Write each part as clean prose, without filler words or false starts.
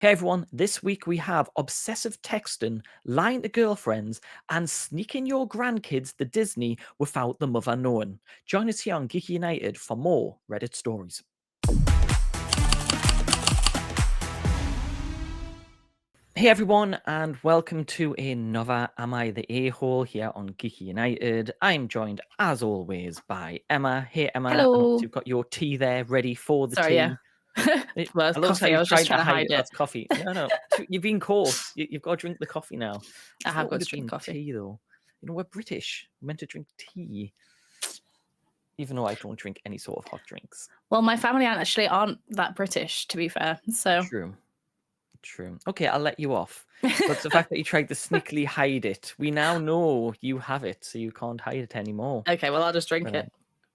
Hey everyone, this week we have obsessive texting, lying to girlfriends, and sneaking your grandkids to Disney without the mother knowing. Join us here on Geeky United for more Reddit stories. Hey everyone, and welcome to another Am I the A-hole here on Geeky United. I'm joined as always by Emma. Hey Emma, I notice Hello. you've got your tea there ready for the Sorry, yeah. tea. It, Well, I love how coffee, I you've was just tried to trying to hide hide it. it. That's coffee. No, no, you've been caught. You've got to drink the coffee now. I I have thought it got would to have drink been coffee. tea though. You know, we're British. We're meant to drink tea, even though I don't drink any sort of hot drinks. Well, my family aren't that British, to be fair. So True, true. Okay, I'll let you off. But it's the fact that you tried to sneakily hide it. We now know you have it, so you can't hide it anymore. okay, well, I'll just drink it.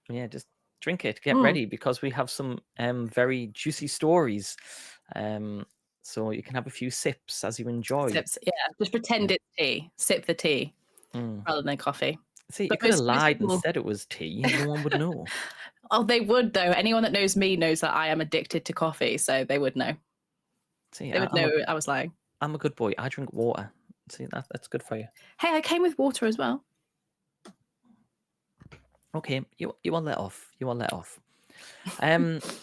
Yeah, just drink it. Get Mm. ready because we have some very juicy stories. So you can have a few sips as you enjoy. Sips, yeah. Just Yeah. pretend it's tea. Sip the tea Mm. rather than coffee. See, you But could have most lied and people, said it was tea. No one would know. oh, they would though. Anyone that knows me knows that I am addicted to coffee, so they would know. See, They would know I was lying. I'm a good boy. I drink water. See, that's good for you. Hey, I came with water as well. Okay, you are let off. You are let off.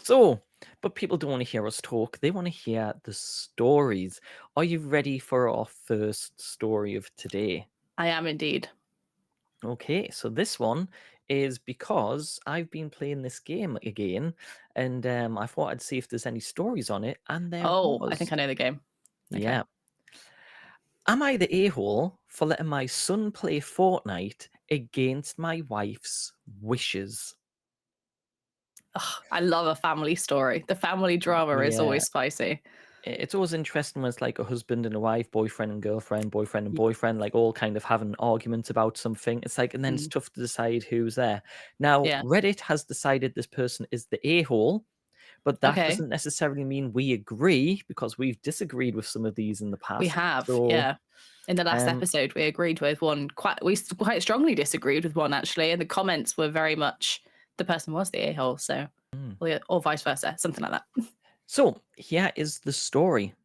So, but people don't want to hear us talk. They want to hear the stories. Are you ready for our first story of today? I am indeed. Okay, so this one is because I've been playing this game again, and I thought I'd see if there's any stories on it, and there Oh, I think was. I know the game. Okay. Yeah. Am I the a-hole for letting my son play Fortnite against my wife's wishes? Ugh, I love a family story. The family drama is Yeah, always spicy. it's always interesting when it's like a husband and a wife, boyfriend and girlfriend, boyfriend and boyfriend, like all kind of having arguments about something. It's like, and then it's Mm. tough to decide who's there. Now, Yeah. Reddit has decided this person is the a-hole, but that Okay. doesn't necessarily mean we agree because we've disagreed with some of these in the We past. have, So, yeah. In the last um, episode, we agreed with one quite strongly disagreed with one actually, and the comments were very much the person was the a-hole, so mm. or vice versa, something like that. So here is the story.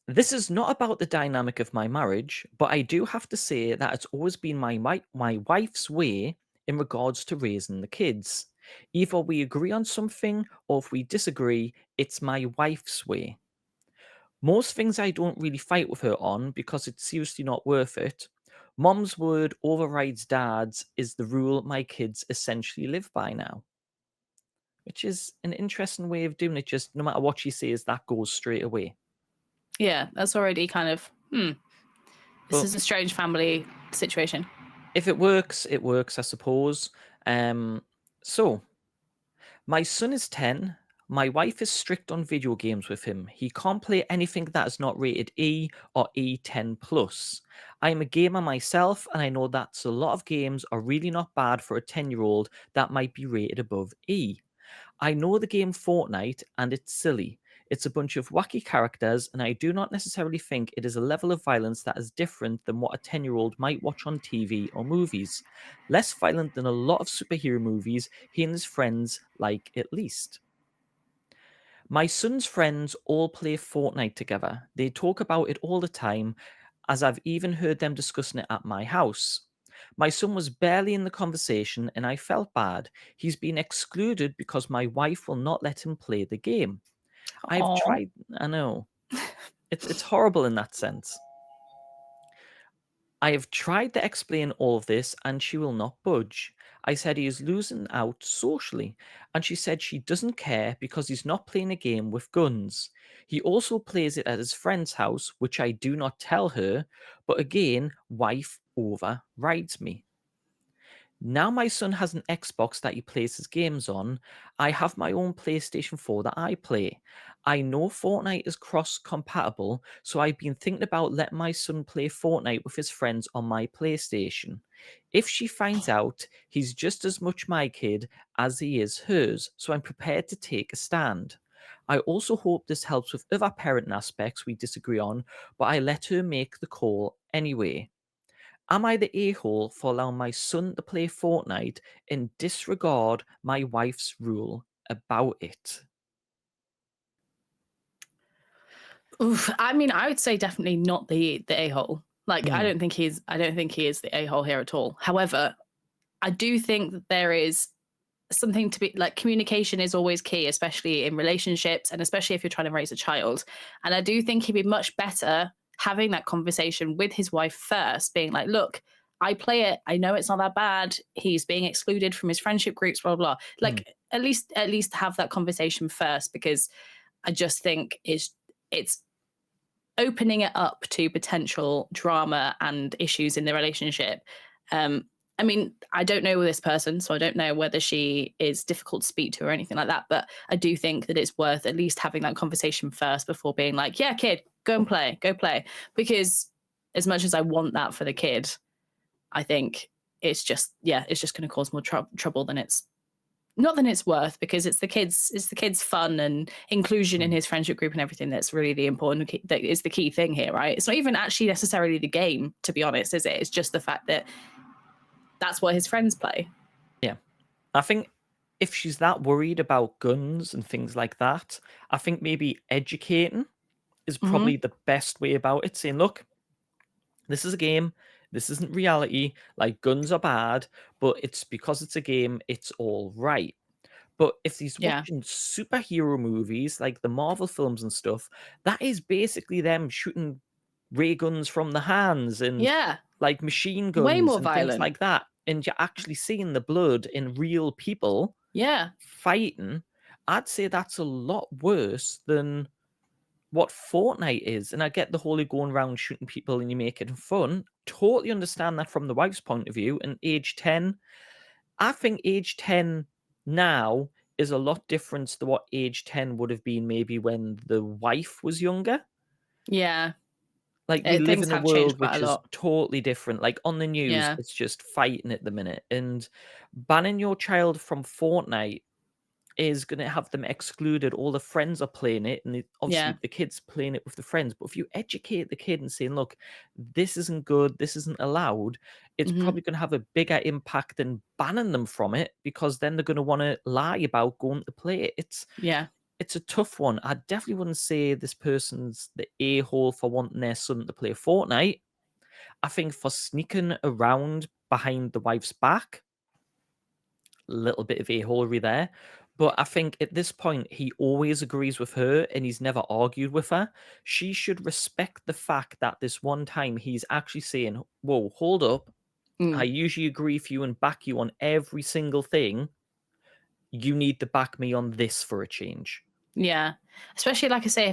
This is not about the dynamic of my marriage, but I do have to say that it's always been my wife's way in regards to raising the kids. Either we agree on something, or if we disagree, it's my wife's way. Most things I don't really fight with her on because it's seriously not worth it. Mom's word overrides dad's is the rule my kids essentially live by now, which is an interesting way of doing it. Just no matter what she says, that goes straight away. Yeah, that's already kind of this But is a strange family situation. if it works, I suppose. So my son is 10. My wife is strict on video games with him. He can't play anything that is not rated E or E10 plus. I am a gamer myself, and I know that a lot of games are really not bad for a 10-year-old that might be rated above E. I know the game Fortnite, and it's silly. It's a bunch of wacky characters, and I do not necessarily think it is a level of violence that is different than what a 10-year-old might watch on TV or movies. Less violent than a lot of superhero movies he and his friends like, at least. My son's friends all play Fortnite together. They talk about it all the time, as I've even heard them discussing it at my house. My son was barely in the conversation, and I felt bad. He's been excluded because my wife will not let him play the game. I've Oh, tried, I know, it's horrible in that sense. I have tried to explain all of this, and she will not budge. I said he is losing out socially, and she said she doesn't care because he's not playing a game with guns. He also plays it at his friend's house, which I do not tell her, but again, wife overrides me. Now my son has an Xbox that he plays his games on. I have my own PlayStation 4 that I play. I know Fortnite is cross compatible, so I've been thinking about letting my son play Fortnite with his friends on my PlayStation. If she finds out, he's just as much my kid as he is hers, so I'm prepared to take a stand. I also hope this helps with other parenting aspects we disagree on, but I let her make the call anyway. Am I the a-hole for allowing my son to play Fortnite and disregard my wife's rule about it? Oof, I mean, I would say definitely not the a-hole. Like, I Mm, don't think he is the a-hole here at all. However, I do think that there is something to be like, communication is always key, especially in relationships and especially if you're trying to raise a child. And I do think he'd be much better having that conversation with his wife first, being like, look, I play it. I know it's not that bad. He's being excluded from his friendship groups, blah, blah, blah. mm, Like, at least have that conversation first, because I just think it's opening it up to potential drama and issues in the relationship. Um, I mean, I don't know this person, so I don't know whether she is difficult to speak to or anything like that. But I do think that it's worth at least having that conversation first before being like, yeah, kid, go play. Because as much as I want that for the kid, I think it's just going to cause more trouble than it's not than it's worth, because it's the kids fun and inclusion in mm. his friendship group and everything that's really the important, that is the key thing here, right? It's not even actually necessarily the game, to be honest, is it? It's just the fact that that's what his friends play. Yeah. I think if she's that worried about guns and things like that, I think maybe educating is Hmm. probably the best way about it. Saying, look, this is a game. This isn't reality. Like, guns are bad, but it's because it's a game, it's all right. But if he's Yeah. watching superhero movies like the Marvel films and stuff, that is basically them shooting ray guns from the hands and Yeah. like machine Way guns more and things violent. like that. And you're actually seeing the blood in real people Yeah. fighting. I'd say that's a lot worse than what Fortnite is. And I get the whole you're going around shooting people and you make it fun. Totally understand that from the wife's point of view. And age 10, I think age 10 now is a lot different to what age 10 would have been maybe when the wife was younger. Yeah. Like, we live Things in a have changed world quite a which is lot. totally different. Like, on the news, Yeah. it's just fighting at the minute. And banning your child from Fortnite is going to have them excluded. All the friends are playing it, and Yeah. obviously the kids playing it with the friends. But if you educate the kid and saying, "Look, this isn't good. This isn't allowed," it's Hmm. probably going to have a bigger impact than banning them from it, because then they're going to want to lie about going to play it. Yeah. It's a tough one. I definitely wouldn't say this person's the a-hole for wanting their son to play Fortnite. I think for sneaking around behind the wife's back, little bit of a-holery there. But I think at this point, he always agrees with her and he's never argued with her. She should respect the fact that this one time he's actually saying, whoa, hold up. I Mm. usually agree with you and back you on every single thing. You need to back me on this for a change. Yeah. Especially, like I say,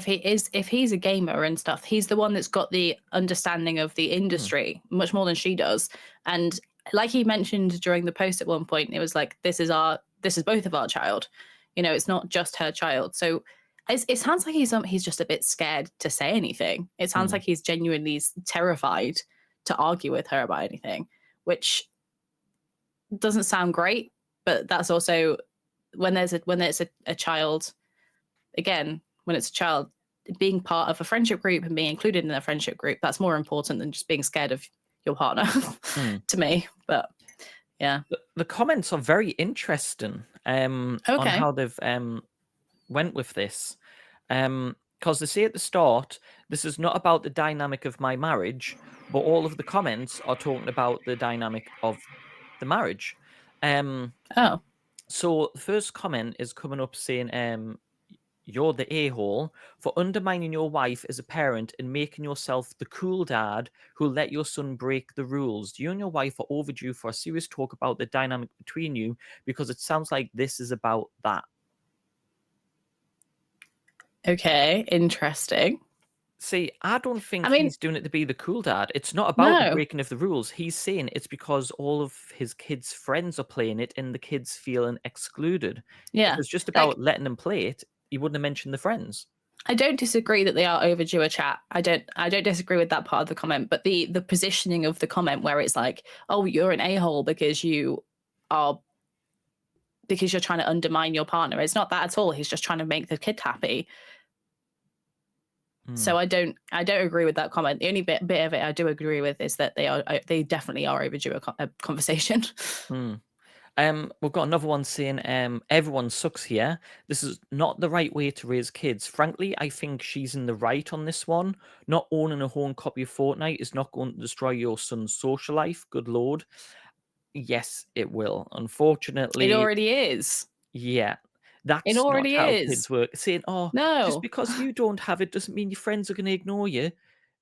if he's a gamer and stuff, he's the one that's got the understanding of the Hmm, industry much more than she does. And like he mentioned during the post at one point, it was like, this is both of our child. You know, it's not just her child. So it sounds like he's just a bit scared to say anything. It sounds hmm, like he's genuinely terrified to argue with her about anything, which doesn't sound great. But that's also when there's a child, again, when it's a child, being part of a friendship group and being included in a friendship group, that's more important than just being scared of your partner hmm. to me. But yeah. The comments are very interesting on Okay. how they've went with this. Because they say at the start, this is not about the dynamic of my marriage, but all of the comments are talking about the dynamic of the marriage. Um, Oh, so the first comment is coming up saying, you're the a-hole for undermining your wife as a parent and making yourself the cool dad who'll let your son break the rules. You and your wife are overdue for a serious talk about the dynamic between you, because it sounds like this is about that. okay. Interesting. See, I don't I think mean, he's doing it to be the cool dad. It's not about the no. breaking of the rules. He's saying it's because all of his kids' friends are playing it and the kids feeling excluded. If Yeah. it's just Like, about letting them play it, he wouldn't have mentioned the friends. I don't disagree that they are overdue a chat. I don't disagree with that part of the comment, but the positioning of the comment where it's like, oh, you're an a-hole are because you're trying to undermine your partner. It's not that at all. He's just trying to make the kid happy. Hmm. So I don't agree with that comment. The only bit of it I do agree with is that they definitely are overdue a conversation. Hmm. We've got another one saying, everyone sucks here. This is not the right way to raise kids. Frankly, I think she's in the right on this one. Not owning a home copy of Fortnite is not going to destroy your son's social life. Good lord. Yes, it will. It Unfortunately, already is. yeah. It That's not already how is. kids work. Saying, oh, just No. because you don't have it doesn't mean your friends are going to ignore you.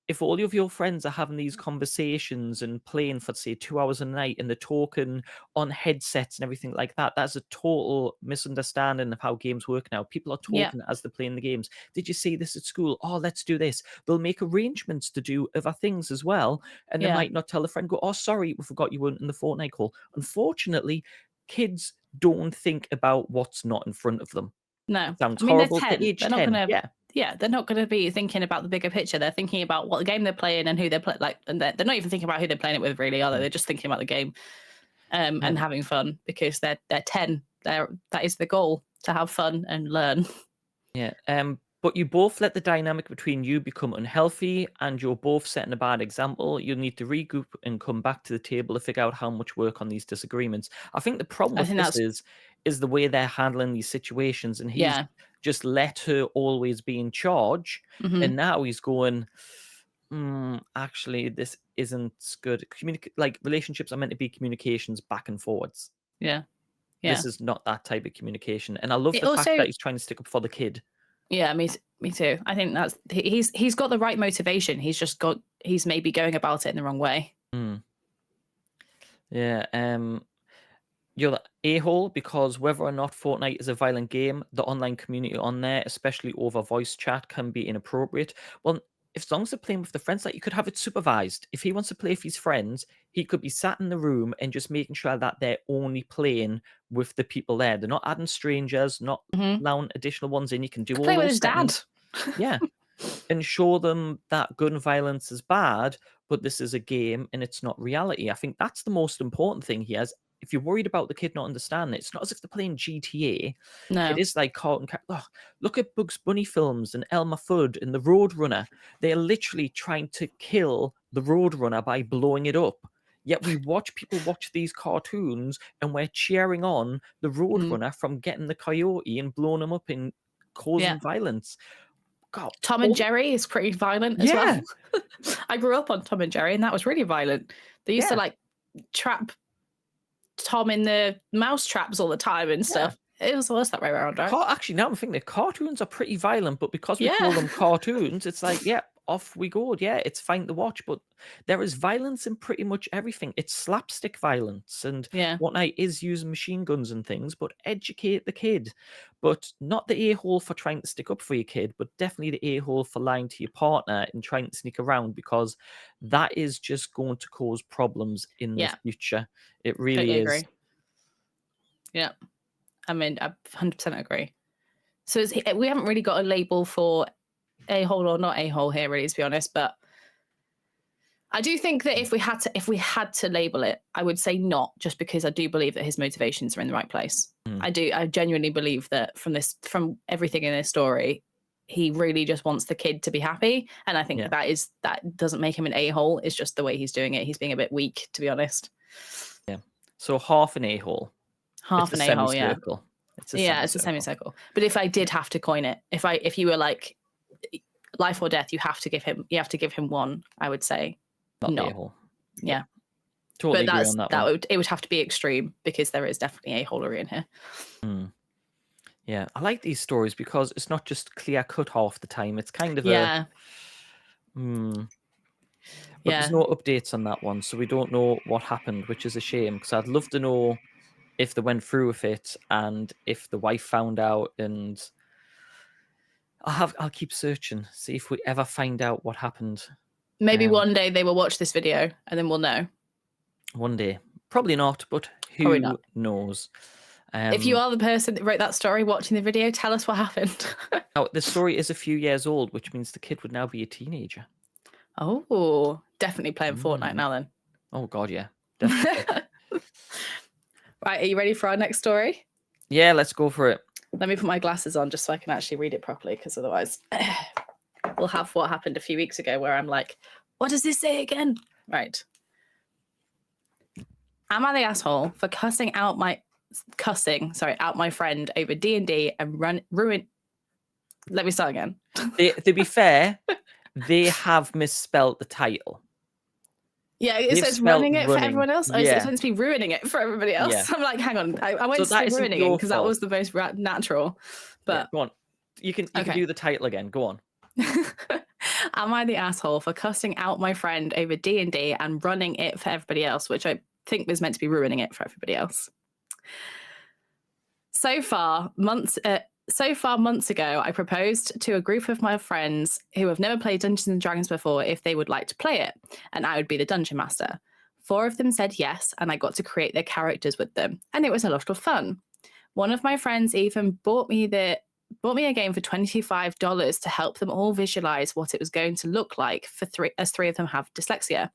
If all of your friends are having these conversations and playing for, say, 2 hours a night and they're talking on headsets and everything like that, that's a total misunderstanding of how games work now. People are Yeah. talking as they're playing the games. Did you see this at school? Oh, let's do this. They'll make arrangements to do other things as well. And they Yeah. might not tell a friend, go, oh, sorry, we forgot you weren't in the Fortnite call. Unfortunately, kids don't think about what's not in front of them. No. Sounds I mean, they're horrible. They're 10. age They're not 10. gonna. Yeah. Yeah, they're not going to be thinking about the bigger picture. They're thinking about what game they're playing and who they're playing. Like, and they're not even thinking about who they're playing it with, really, are they? Mm. They're just thinking about the game, and Yeah. having fun because they're 10. That is the goal, to have fun and learn. Yeah. But you both let the dynamic between you become unhealthy and you're both setting a bad example. You'll need to regroup and come back to the table to figure out how much work on these disagreements. I think the problem I with think this that's is the way they're handling these situations, and he's yeah. just let her always be in charge, Hmm. and now he's going, actually, this isn't good. Like relationships are meant to be communications back and forwards. Yeah. Yeah. This is not that type of communication. And I love It the fact that also, he's trying to stick up for the kid. yeah, me too. I think that's he's got the right motivation. He's maybe going about it in the wrong way. Mm. Yeah, you're the a-hole because whether or not Fortnite is a violent game, the online community on there, especially over voice chat, can be inappropriate. Well, if as long as they're playing with the friends, like you could have it supervised. If he wants to play with his friends, he could be sat in the room and just making sure that they're only playing with the people there. They're not adding strangers, not Hmm. allowing additional ones in. You can do Could all play with those his dad. settings. Yeah. And show them that gun violence is bad, but this is a game and it's not reality. I think that's the most important thing here. Is if you're worried about the kid not understanding it, it's not as if they're playing GTA. It No. is like cartoon. Look at Bugs Bunny films and Elmer Fudd and the Roadrunner. They're literally trying to kill the Roadrunner by blowing it up. Yet we watch people watch these cartoons and we're cheering on the Mm. Roadrunner from getting the coyote and blowing him up and Yeah. causing violence. God, Tom and Jerry is pretty violent as well. yeah, I grew up on Tom and Jerry, and that was really violent. They used to yeah. like trap Tom in the mouse traps all the time and Yeah. stuff. It was worse that way around, right? Actually, now I'm thinking the cartoons are pretty violent, but because we call Yeah. them cartoons, it's like, yeah, off we go. Yeah, it's fine to watch, but there is violence in pretty much everything. It's slapstick violence, and Yeah. Fortnite is using machine guns and things, but educate the kid. But not the a-hole for trying to stick up for your kid, but definitely the a-hole for lying to your partner and trying to sneak around, because that is just going to cause problems in the Yeah. future. It really Totally is. agree. Yeah. I mean, I 100% agree. So we haven't really got a label for a-hole or not a-hole here, really, to be honest. But I do think that if we had to label it, I would say not, just because I do believe that his motivations are in the right place. Mm. I genuinely believe that from everything in this story, he really just wants the kid to be happy. And I think Yeah. that doesn't make him an a-hole. It's just the way he's doing it. He's being a bit weak, to be honest. Yeah. So half an a-hole. Half It's a an a-hole, yeah. semicircle. It's a Yeah, it's a semicircle. But if I did have to coin it, if you were like life or death, you have to give him one, I would say Not the not. a-hole. Yeah. Totally But agree on that one. it would have to be extreme, because there is definitely a-holery in here. Mm. Yeah, I like these stories because it's not just clear cut half the time. It's kind of Yeah. but Yeah. there's no updates on that one, so we don't know what happened, which is a shame, because I'd love to know if they went through with it and if the wife found out, and I'll keep searching, see if we ever find out what happened. Maybe one day they will watch this video and then we'll know. One day. Probably not, but Probably who not. knows? If you are the person that wrote that story watching the video, tell us what happened. Now, the story is a few years old, which means the kid would now be a teenager. Oh, definitely playing Fortnite now then. Oh god, yeah. Definitely. Right, are you ready for our next story? Yeah, let's go for it. Let me put my glasses on just so I can actually read it properly, because otherwise we'll have what happened a few weeks ago where I'm like, what does this say again? Right. Am I the asshole for cussing out my cussing, out my friend over D&D and ruin. Let me start again. To be fair, they have misspelled the title. Yeah, They've so it's spelt running it for running. everyone else? Or it's Yeah. meant to be ruining it for everybody else? Yeah. I'm like, hang on. I went So to that say isn't ruining your because that fault. was the most natural. Yeah, But go on. You can Okay. do the title again. Go on. am I the asshole for cussing out my friend over D&D and running it for everybody else, which I think was meant to be ruining it for everybody else? So far, months ago, I proposed to a group of my friends who have never played Dungeons and Dragons before if they would like to play it, and I would be the dungeon master. 4 of them said yes, and I got to create their characters with them, and it was a lot of fun. One of my friends even bought me a game for $25 to help them all visualize what it was going to look like as 3 of them have dyslexia.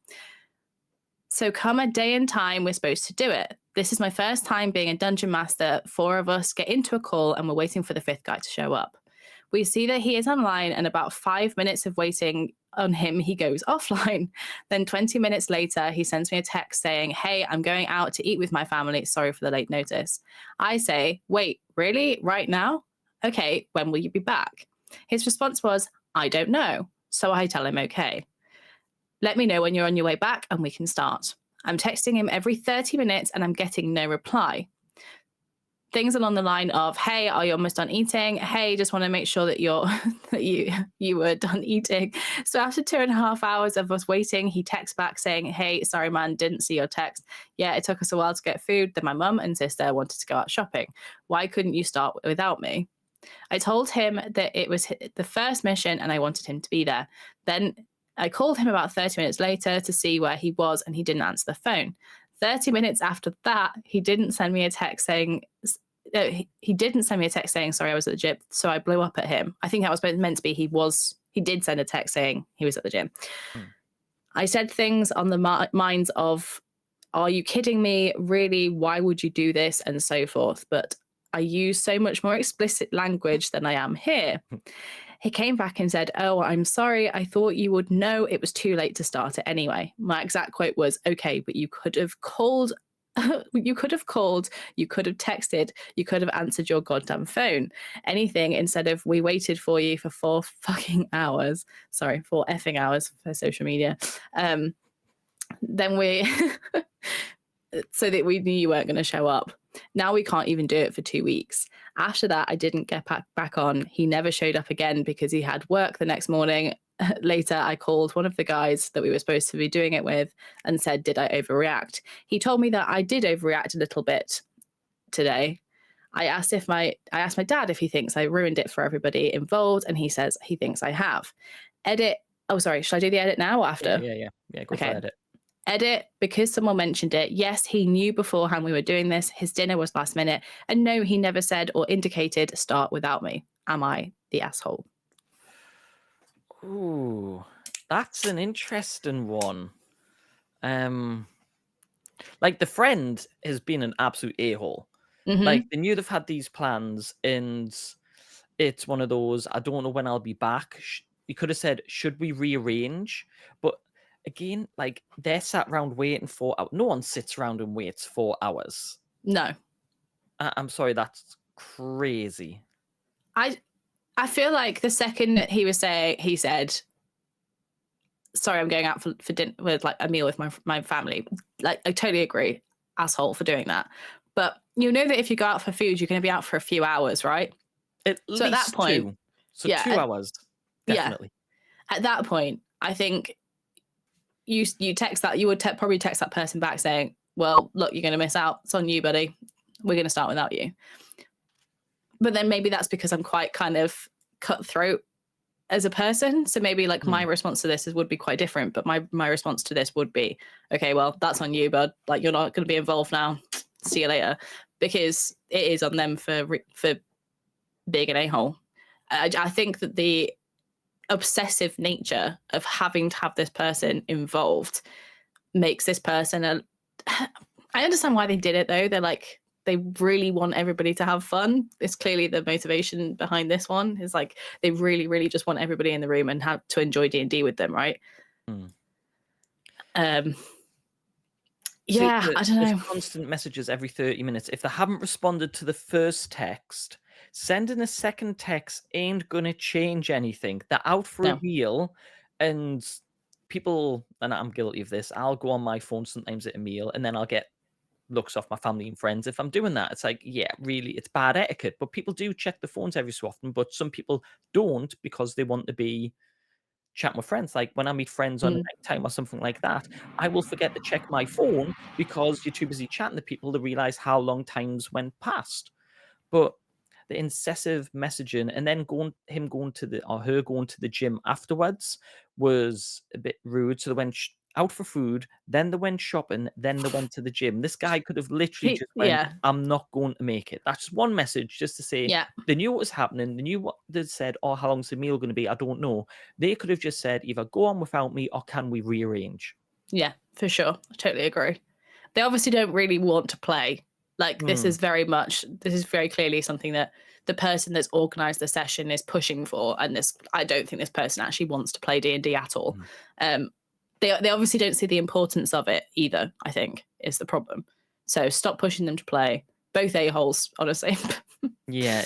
So come a day and time, we're supposed to do it. This is my first time being a dungeon master. 4 of us get into a call and we're waiting for the 5th guy to show up. We see that he is online, and about 5 minutes of waiting on him, he goes offline. Then 20 minutes later, he sends me a text saying, "Hey, I'm going out to eat with my family. Sorry for the late notice." I say, "Wait, really? Right now? Okay, when will you be back?" His response was, "I don't know." So I tell him, "Okay. Let me know when you're on your way back and we can start." I'm texting him every 30 minutes and I'm getting no reply. Things along the line of, "Hey, are you almost done eating? Hey, just want to make sure that you were done eating." So after 2.5 hours of us waiting, he texts back saying, "Hey, sorry man, didn't see your text. Yeah, it took us a while to get food. Then my mum and sister wanted to go out shopping. Why couldn't you start without me?" I told him that it was the first mission and I wanted him to be there. Then I called him about 30 minutes later to see where he was, and he didn't answer the phone. 30 minutes after that, he didn't send me a text saying, "Sorry, I was at the gym." So I blew up at him. I think that was meant to be he did send a text saying he was at the gym. I said things on the minds of, "Are you kidding me? Really? Why would you do this?" and so forth. But I use so much more explicit language than I am here. He came back and said, "Oh, I'm sorry. I thought you would know it was too late to start it anyway." My exact quote was, "Okay, but you could have called." You could have called, you could have texted, you could have answered your goddamn phone. Anything instead of "We waited for you for 4 fucking hours." Sorry, 4 effing hours for social media. Then so that we knew you weren't going to show up. Now we can't even do it for 2 weeks. After that, I didn't get back on. He never showed up again because he had work the next morning. Later, I called one of the guys that we were supposed to be doing it with and said, "Did I overreact?" He told me that I did overreact a little bit today. I asked my dad if he thinks I ruined it for everybody involved, and he says he thinks I have. Edit. Oh, sorry. Should I do the edit now or after? Yeah. Go for edit. Edit, because someone mentioned it. Yes, he knew beforehand we were doing this. His dinner was last minute. And no, he never said or indicated "start without me." Am I the asshole? Ooh, that's an interesting one. Like, the friend has been an absolute a-hole. Like, they knew they've had these plans, and it's one of those, "I don't know when I'll be back." You could have said, "Should we rearrange?" But again, like, they're sat around waiting 4 hours. No one sits around and waits 4 hours. No. I'm sorry, that's crazy. I feel like the second he said, "Sorry, I'm going out for dinner with like a meal with my family." Like, I totally agree, asshole for doing that. But you know that if you go out for food, you're going to be out for a few hours, right? At So at that least point, 2. So yeah, 2 hours, definitely. Yeah, at that point, I think you text that, you would probably text that person back saying, "Well, look, you're going to miss out. It's on you, buddy. We're going to start without you." But then maybe that's because I'm quite kind of cutthroat as a person. So maybe like my response to this would be quite different. But my response to this would be, "Okay, well, that's on you, bud. Like, you're not going to be involved now. See you later." Because it is on them for being an a-hole. I think that the obsessive nature of having to have this person involved makes this person I understand why they did it though. They're like, they really want everybody to have fun. It's clearly the motivation behind this one is like they really, really just want everybody in the room and have to enjoy D&D with them, right? See, Yeah, I don't there's know. constant messages every 30 minutes. If they haven't responded to the first text, sending a second text ain't gonna change anything. They're out for a No. meal, and people, and I'm guilty of this, I'll go on my phone sometimes at a meal, and then I'll get looks off my family and friends if I'm doing that. It's like, yeah, really, it's bad etiquette. But people do check the phones every so often, but some people don't because they want to be chatting with friends. Like when I meet friends on a Mm. night time or something like that, I will forget to check my phone because you're too busy chatting to people to realize how long times went past. But the incessive messaging and then going to the or her going to the gym afterwards was a bit rude. So they went out for food, then they went shopping, then they went to the gym. This guy could have literally just went, Yeah, "I'm not going to make it." That's just one message, just to say yeah, they knew what was happening. They knew what they said. "Oh, how long's the meal going to be? I don't know." They could have just said, "Either go on without me, or can we rearrange?" yeah, for sure. I totally agree. They obviously don't really want to play. Like this Hmm. is very clearly something that the person that's organised the session is pushing for, and this I don't think this person actually wants to play D&D at all. Mm. Um, they obviously don't see the importance of it either. I think is the problem. So stop pushing them to play. Both a-holes, honestly. Yeah,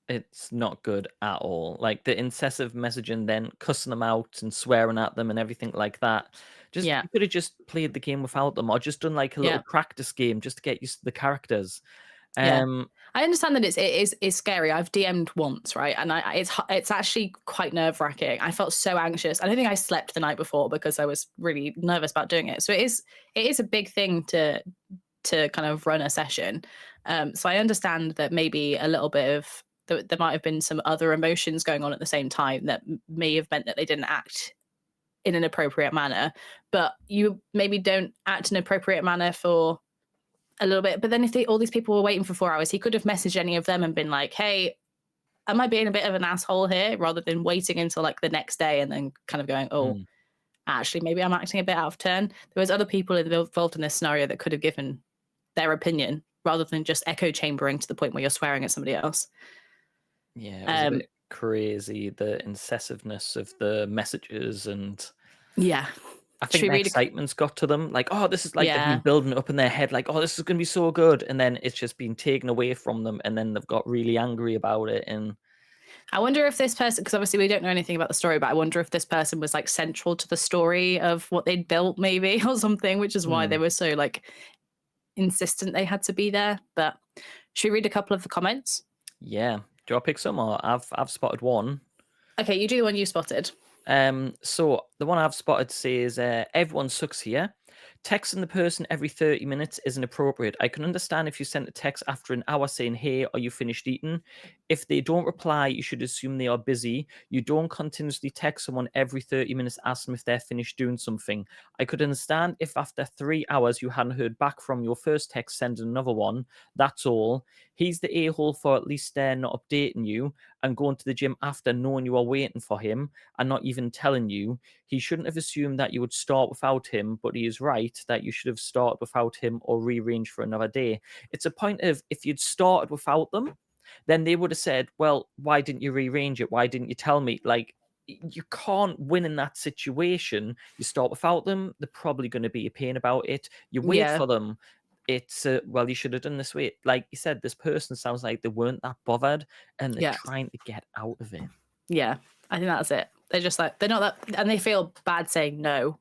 it's not good at all. Like the incessive messaging, then cussing them out and swearing at them and everything like that. Just Yeah, you could have just played the game without them, or just done like a little yeah. practice game just to get used to the characters. Yeah. Um, I understand that it is scary. I've DM'd once, right? And it's actually quite nerve-wracking. I felt so anxious. I don't think I slept the night before because I was really nervous about doing it. So it is a big thing to kind of run a session. So I understand that maybe a little bit of there might have been some other emotions going on at the same time that may have meant that they didn't act in an appropriate manner. But you maybe don't act in an appropriate manner for a little bit. But then if all these people were waiting for 4 hours, he could have messaged any of them and been like, "Hey, am I being a bit of an asshole here?" Rather than waiting until like the next day and then kind of going, "Oh, mm, actually, maybe I'm acting a bit out of turn." There was other people involved in this scenario that could have given their opinion rather than just echo chambering to the point where you're swearing at somebody else. yeah, it was a Um, bit crazy, the incessiveness of the messages, and yeah. I Should think we the read a? excitement's got to them. Like, oh, this is like they've been Yeah. building it up in their head, like, oh, this is going to be so good, and then it's just been taken away from them, and then they've got really angry about it, and I wonder if this person, because obviously we don't know anything about the story, but I wonder if this person was like central to the story of what they'd built, maybe, or something, which is why they mm, were so like insistent they had to be there. But should we read a couple of the comments? yeah. Do I pick some, or I've spotted one. Okay, you do the one you spotted. So the one I've spotted says, everyone sucks here. Texting the person every 30 minutes isn't appropriate. I can understand if you sent a text after an hour saying, "Hey, are you finished eating?" If they don't reply, you should assume they are busy. You don't continuously text someone every 30 minutes, ask them if they're finished doing something. I could understand if after 3 hours you hadn't heard back from your first text, send another one. That's all. He's the a-hole for at least not updating you and going to the gym after knowing you are waiting for him and not even telling you. He shouldn't have assumed that you would start without him, but he is right that you should have started without him or rearranged for another day. It's a point of if you'd started without them, then they would have said, "Well, why didn't you rearrange it? Why didn't you tell me?" Like, you can't win in that situation. You start without them, they're probably going to be a pain about it. You wait Yeah, for them. It's well, you should have done this way. Like you said, this person sounds like they weren't that bothered and they're yeah, trying to get out of it. yeah. I think that's it. They're just like they're not that, and they feel bad saying no,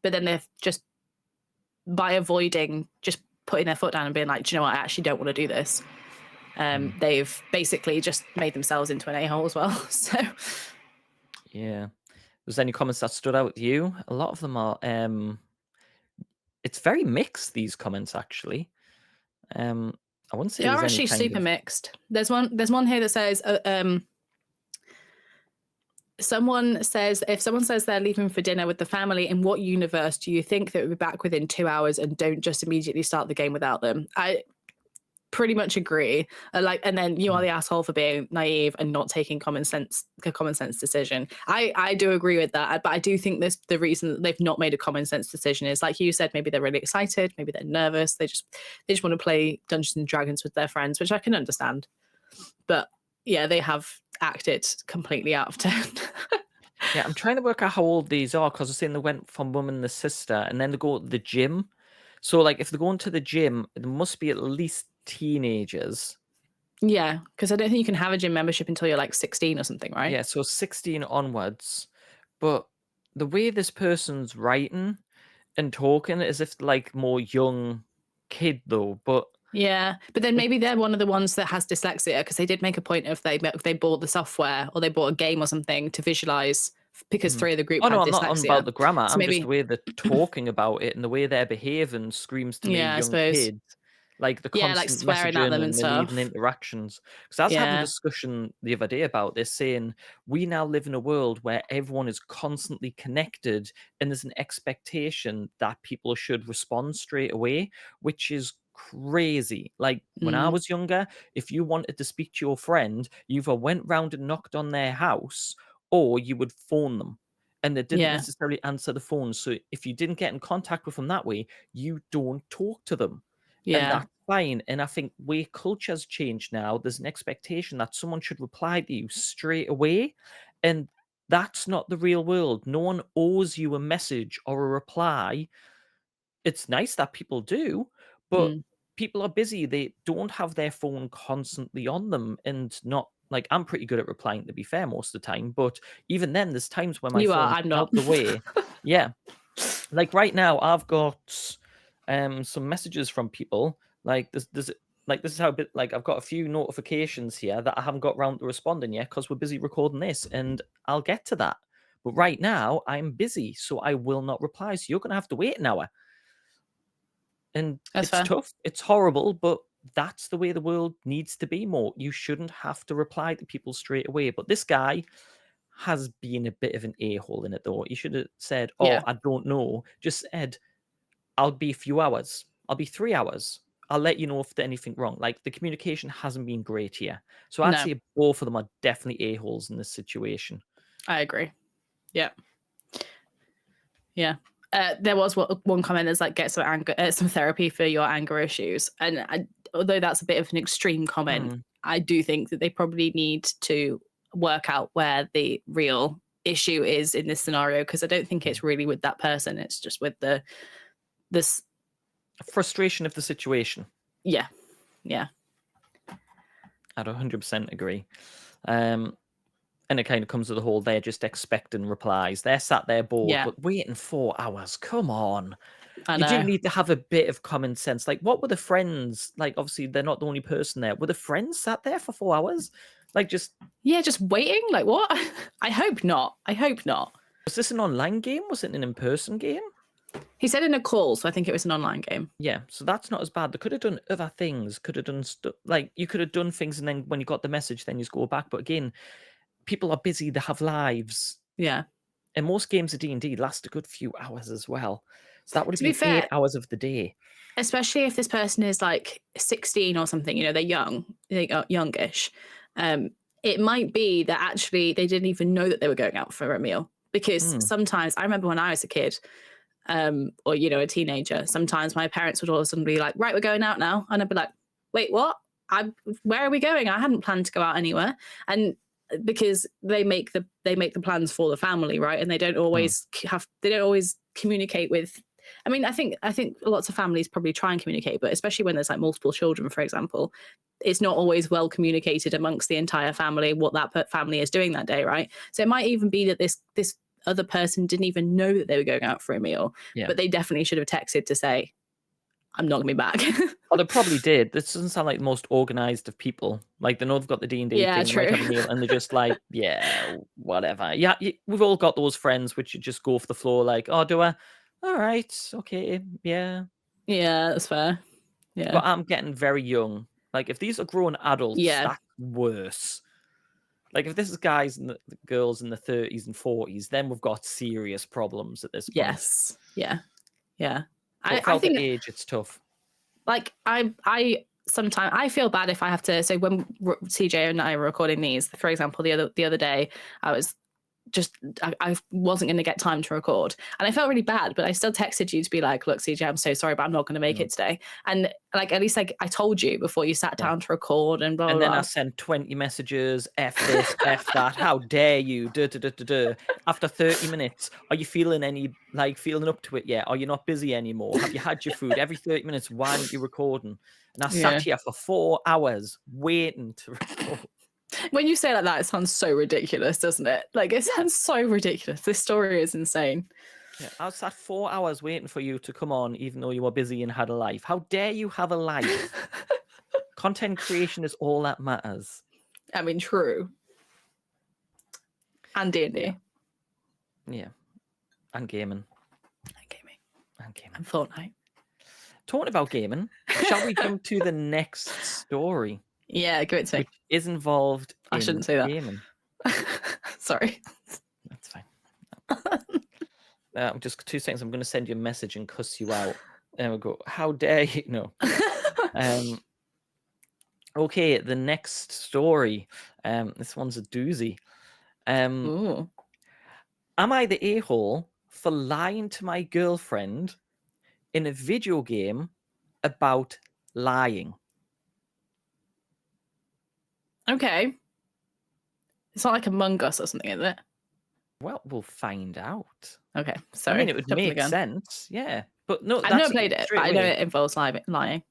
but then they're just by avoiding just putting their foot down and being like, "Do you know what? I actually don't want to do this." Mm. They've basically just made themselves into an a-hole as well. So Yeah. Was there any comments that stood out with you? A lot of them are it's very mixed, these comments actually. Um I wouldn't say they are there's any actually kind super of mixed. There's one here that says someone says if someone says they're leaving for dinner with the family, in what universe do you think that would be back within 2 hours and don't just immediately start the game without them? I pretty much agree. And then you are Mm, the asshole for being naive and not taking a common sense decision. I do agree with that, but I do think the reason that they've not made a common sense decision is like you said, maybe they're really excited, maybe they're nervous, they just want to play Dungeons and Dragons with their friends, which I can understand. But yeah, they have acted completely out of turn. yeah, I'm trying to work out how old these are because they're saying they went from mum and the sister and then they go to the gym. So, like, if they're going to the gym, there must be at least teenagers. Yeah, because I don't think you can have a gym membership until you're like 16 or something, right? Yeah, so 16 onwards. But the way this person's writing and talking as if like more young kid though, but Yeah, but then it, maybe they're one of the ones that has dyslexia because they did make a point of they bought the software or they bought a game or something to visualize because mm. 3 of the group Oh no, had I'm not on about dyslexia. the grammar. So I'm just maybe, the way they're talking about it and the way they're behaving screams to me yeah, I young suppose. kids. Like the Yeah, like constant swearing at them messaging and and the needing stuff. interactions. Because I was having a Yeah. discussion the other day about this, saying we now live in a world where everyone is constantly connected and there's an expectation that people should respond straight away, which is crazy. Like when I Mm, was younger, if you wanted to speak to your friend, you either went round and knocked on their house or you would phone them. And they didn't yeah. necessarily answer the phone. So if you didn't get in contact with them that way, you don't talk to them. And Yeah. that's fine. And I think way culture's changed now, there's an expectation that someone should reply to you straight away. And that's not the real world. No one owes you a message or a reply. It's nice that people do, but Mm. people are busy. They don't have their phone constantly on them and not like I'm pretty good at replying to be fair most of the time, but even then there's times where my You are, phone's I'm out not. the way. Yeah. Like right now I've got some messages from people like this like this is how bit like I've got a few notifications here that I haven't got round to responding yet because we're busy recording this and I'll get to that. But right now I'm busy, so I will not reply. So you're gonna have to wait an hour. And That's it's fair. tough, it's horrible, but that's the way the world needs to be more. You shouldn't have to reply to people straight away. But this guy has been a bit of an a-hole in it though. He should have said, "Oh, Yeah. I don't know." Just said, "I'll be a few hours. I'll be 3 hours. I'll let you know if there's anything wrong." Like the communication hasn't been great here. So I'd No, say both of them are definitely a-holes in this situation. I agree. Yeah. Yeah. There was one comment that's like, get some therapy for your anger issues. And although that's a bit of an extreme comment, Mm, I do think that they probably need to work out where the real issue is in this scenario, because I don't think mm. it's really with that person. It's just with this. Frustration of the situation. Yeah. Yeah. I'd 100% agree. Um, And it kind of comes to the whole they're just expecting replies. They're sat there bored, Yeah. but waiting 4 hours. Come on. I You do know. need to have a bit of common sense. Like, what were the friends? Like, obviously, they're not the only person there. Were the friends sat there for 4 hours? Like, just Yeah. Just waiting. Like, what? I hope not. I hope not. was this an online game? Was it an in person game? He said in a call, so I think it was an online game. Yeah, so that's not as bad. They could have done other things. Could have done stuff like you could have done things, and then when you got the message, then you just go back. But again, people are busy. They have lives. Yeah. And most games of D&D last a good few hours as well. So that would have To be been 8 fair, hours of the day. especially if this person is like 16 or something, they're young, they are youngish. It might be that actually they didn't even know that they were going out for a meal, because Mm, sometimes I remember when I was a kid, or a teenager, sometimes my parents would all of a sudden be like, right, we're going out now, and I'd be like, wait, what? Where are we going? I hadn't planned to go out anywhere. And because they make the plans for the family, right? And they don't mm, always communicate with. I mean, I think lots of families probably try and communicate, but especially when there's like multiple children, for example, it's not always well communicated amongst the entire family what that family is doing that day, right? So it might even be that this other person didn't even know that they were going out for a meal, yeah. but they definitely should have texted to say, "I'm not gonna be back." Oh, they probably did. This doesn't sound like the most organized of people. Like, they know they've got the D&D Yeah, thing, might true. have a meal, and they're just like, yeah, whatever. Yeah, we've all got those friends which you just go off the floor like, oh, do I? All right, okay, yeah. Yeah, that's fair. Yeah. But I'm getting very young. Like, if these are grown adults, Yeah. that's worse. Like, if this is guys and girls in the 30s and 40s, then we've got serious problems at this point. Yes. Yeah. Yeah. But I without the think, age, it's tough. like, I sometimes I feel bad if I have to. So when CJ and I were recording these, for example, the other day, I was I wasn't going to get time to record, and I felt really bad, but I still texted you to be like, look, CJ, I'm so sorry, but I'm not going to make it today. And like, at least like I told you before you sat down to record, and blah, blah, And then blah. I sent 20 messages, F this, F that, how dare you, duh, duh, duh, duh, duh. After 30 minutes, are you feeling feeling up to it yet? Are you not busy anymore? Have you had your food? Every 30 minutes, why aren't you recording? And I sat here for 4 hours waiting to record. When you say like that, it sounds so ridiculous, doesn't it? Like, it sounds so ridiculous. This story is insane. Yeah, I sat 4 hours waiting for you to come on, even though you were busy and had a life. How dare you have a life? Content creation is all that matters. I mean, true. And D&D. Yeah. And gaming. And Fortnite. Talking about gaming, shall we jump to the next story? Yeah, give it to me. Which is involved in I shouldn't say that. gaming. Sorry. That's fine. Just 2 seconds. I'm going to send you a message and cuss you out. There we go. How dare you? No. Okay, the next story. This one's a doozy. Ooh. Am I the a-hole for lying to my girlfriend in a video game about lying? Okay. It's not like Among Us or something, is it? Well, we'll find out. Okay, sorry. I mean, it would make sense, yeah. But no, I've never played it, but I know it involves lying.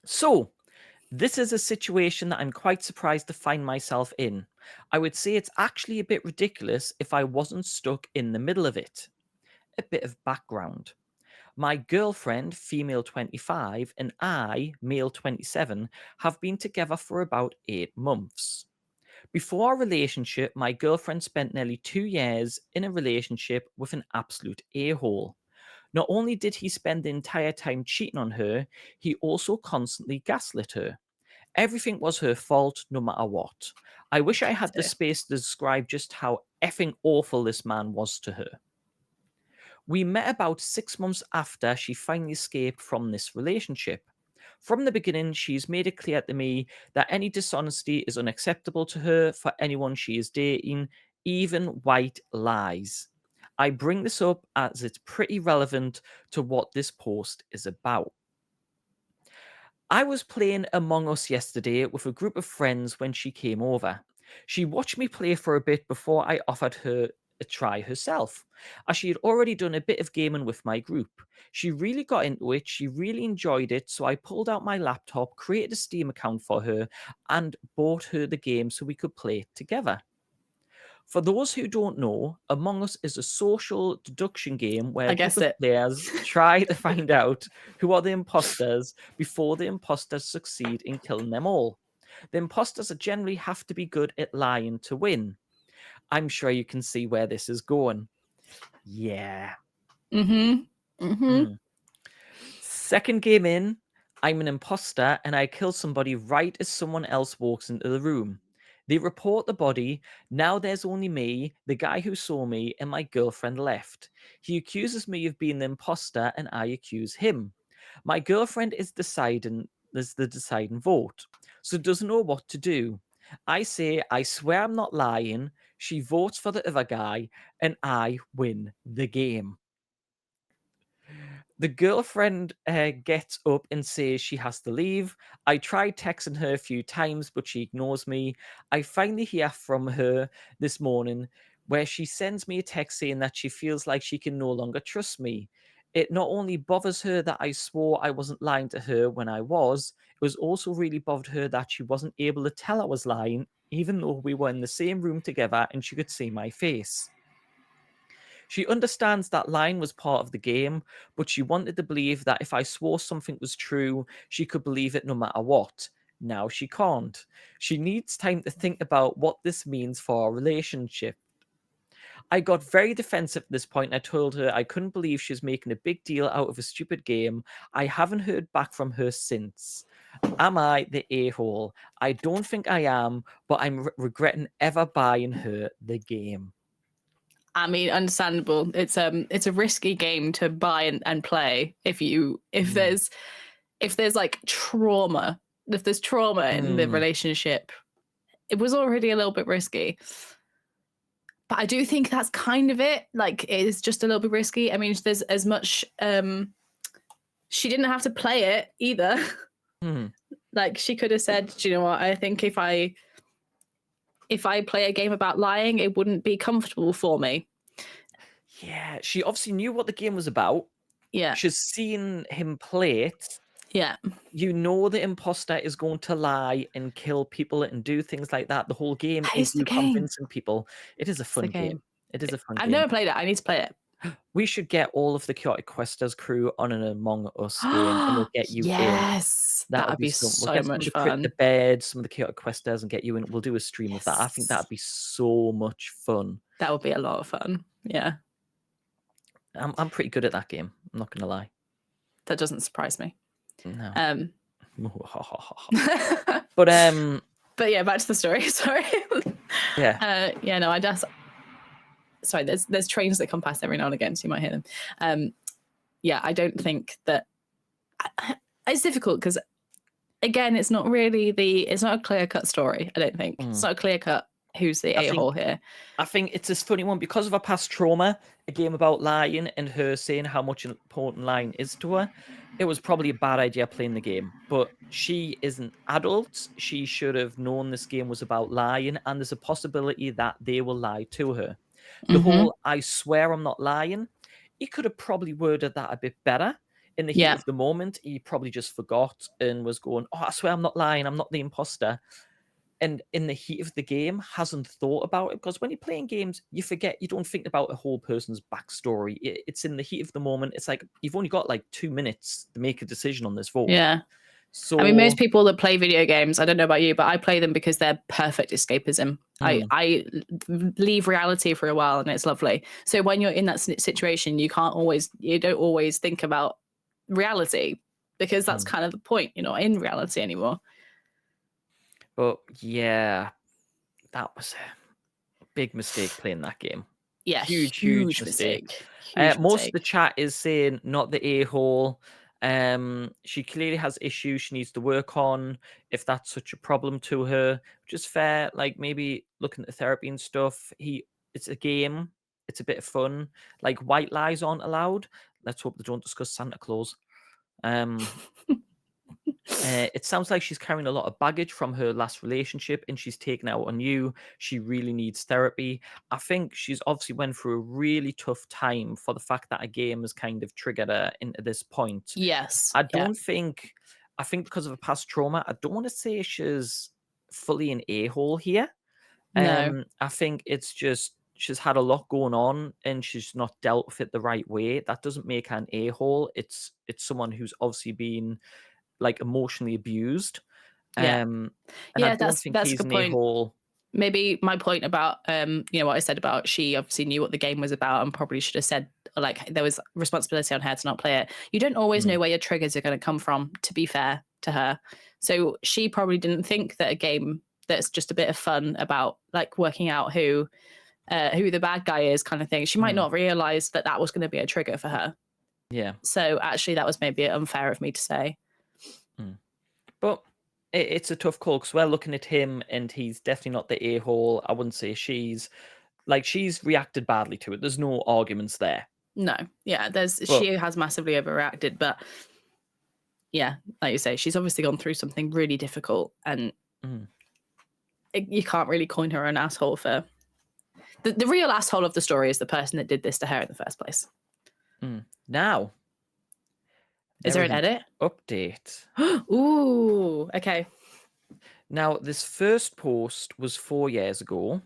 So, this is a situation that I'm quite surprised to find myself in. I would say it's actually a bit ridiculous if I wasn't stuck in the middle of it. A bit of background. My girlfriend, female 25, and I, male 27, have been together for about 8 months. Before our relationship, my girlfriend spent nearly 2 years in a relationship with an absolute a-hole. Not only did he spend the entire time cheating on her, he also constantly gaslit her. Everything was her fault, no matter what. I wish I had the space to describe just how effing awful this man was to her. We met about 6 months after she finally escaped from this relationship. From the beginning, she's made it clear to me that any dishonesty is unacceptable to her for anyone she is dating, even white lies. I bring this up as it's pretty relevant to what this post is about. I was playing Among Us yesterday with a group of friends when she came over. She watched me play for a bit before I offered her a try herself, as she had already done a bit of gaming with my group. She really got into it, she really enjoyed it, so I pulled out my laptop, created a Steam account for her, and bought her the game so we could play it together. For those who don't know, Among Us is a social deduction game where a group of players try to find out who are the imposters before the imposters succeed in killing them all. The imposters generally have to be good at lying to win. I'm sure you can see where this is going. Yeah. Second game in, I'm an imposter and I kill somebody right as someone else walks into the room. They report the body. Now there's only me, the guy who saw me, and my girlfriend left. He accuses me of being the imposter and I accuse him. My girlfriend is the deciding vote, so doesn't know what to do. I say, I swear I'm not lying. She votes for the other guy and I win the game. The girlfriend gets up and says she has to leave. I tried texting her a few times, but she ignores me. I finally hear from her this morning where she sends me a text saying that she feels like she can no longer trust me. It not only bothers her that I swore I wasn't lying to her when I was, it was also really bothered her that she wasn't able to tell I was lying, even though we were in the same room together and she could see my face. She understands that lying was part of the game, but she wanted to believe that if I swore something was true, she could believe it no matter what. Now she can't. She needs time to think about what this means for our relationship. I got very defensive at this point. I told her I couldn't believe she was making a big deal out of a stupid game. I haven't heard back from her since. Am I the a-hole? I don't think I am, but I'm regretting ever buying her the game. I mean, understandable. It's a risky game to buy and play if there's like trauma. If there's trauma in the relationship, it was already a little bit risky. But I do think that's kind of it. Like, it is just a little bit risky. I mean, there's as much. She didn't have to play it either. Hmm. Like, she could have said, "Do you know what? I think if I play a game about lying, it wouldn't be comfortable for me." Yeah, she obviously knew what the game was about. Yeah, She's seen him play it. yeah. You know the imposter is going to lie and kill people and do things like that. The whole game That is is the you game. convincing people. It is a It's the fun game. game. It is a fun I've game. never played it. I need to play it. We should get all of the Chaotic Questers crew on an Among Us game, and we'll get you in. Yes, That that would would be be some. We'll so get some of much the Crit the fun. Bed, some of the Chaotic Questers, and get you in. We'll do a stream of that. I think Yes. that'd be so much fun. That would be a lot of fun. Yeah, I'm pretty good at that game. I'm not gonna lie. that doesn't surprise me. No. Um, But but yeah, back to the story. Sorry. yeah. Yeah, no, I just. Sorry, there's trains that come past every now and again, so you might hear them. Yeah, I don't think that it's difficult because, again, it's not a clear cut story. I don't think it's not a clear cut who's the a-hole here. I think it's this funny one because of her past trauma, a game about lying and her saying how much important lying is to her. It was probably a bad idea playing the game, but she is an adult. She should have known this game was about lying, and there's a possibility that they will lie to her. The whole "I swear I'm not lying," he could have probably worded that a bit better. In the heat Yeah, of the moment, he probably just forgot and was going, "Oh, I swear I'm not lying. I'm not the imposter." And in the heat of the game hasn't thought about it, because when you're playing games you forget, you don't think about a whole person's backstory. It's in the heat of the moment. It's like you've only got like 2 minutes to make a decision on this vote. yeah. So I mean, most people that play video games, I don't know about you, but I play them because they're perfect escapism. I leave reality for a while and it's lovely. So when you're in that situation, you don't always think about reality, because that's kind of the point. You're not in reality anymore. but yeah, that was a big mistake playing that game. Yeah, Huge mistake. Huge Most of mistake. the chat is saying not the a-hole. She clearly has issues she needs to work on, if that's such a problem to her, which is fair. Like, maybe looking at therapy and stuff. It's a game. It's a bit of fun. Like, white lies aren't allowed. Let's hope they don't discuss Santa Claus. It sounds like she's carrying a lot of baggage from her last relationship and she's taken out on you. She really needs therapy. I think she's obviously went through a really tough time for the fact that a game has kind of triggered her into this point. Yes. I Yeah. think because of a past trauma, I don't want to say she's fully an a-hole here. No. I think it's just she's had a lot going on and she's not dealt with it the right way. That doesn't make her an a-hole. It's someone who's obviously been like emotionally abused. Yeah. And Yeah, I don't think that's a he's good an point. a-hole. Maybe my point about what I said about she obviously knew what the game was about and probably should have said, like, there was responsibility on her to not play it. You don't always know where your triggers are going to come from, to be fair to her. So she probably didn't think that a game that's just a bit of fun about like working out who the bad guy is, kind of thing, she might not realize that that was going to be a trigger for her. Yeah. So actually that was maybe unfair of me to say. But it's a tough call because we're looking at him and he's definitely not the a-hole. I wouldn't say she's reacted badly to it. There's no arguments there. No, yeah, she has massively overreacted, but yeah, like you say, she's obviously gone through something really difficult, and you can't really coin her an asshole for the real asshole of the story is the person that did this to her in the first place. Now, is there an edit? Update. Ooh, okay. Now, this first post was 4 years ago.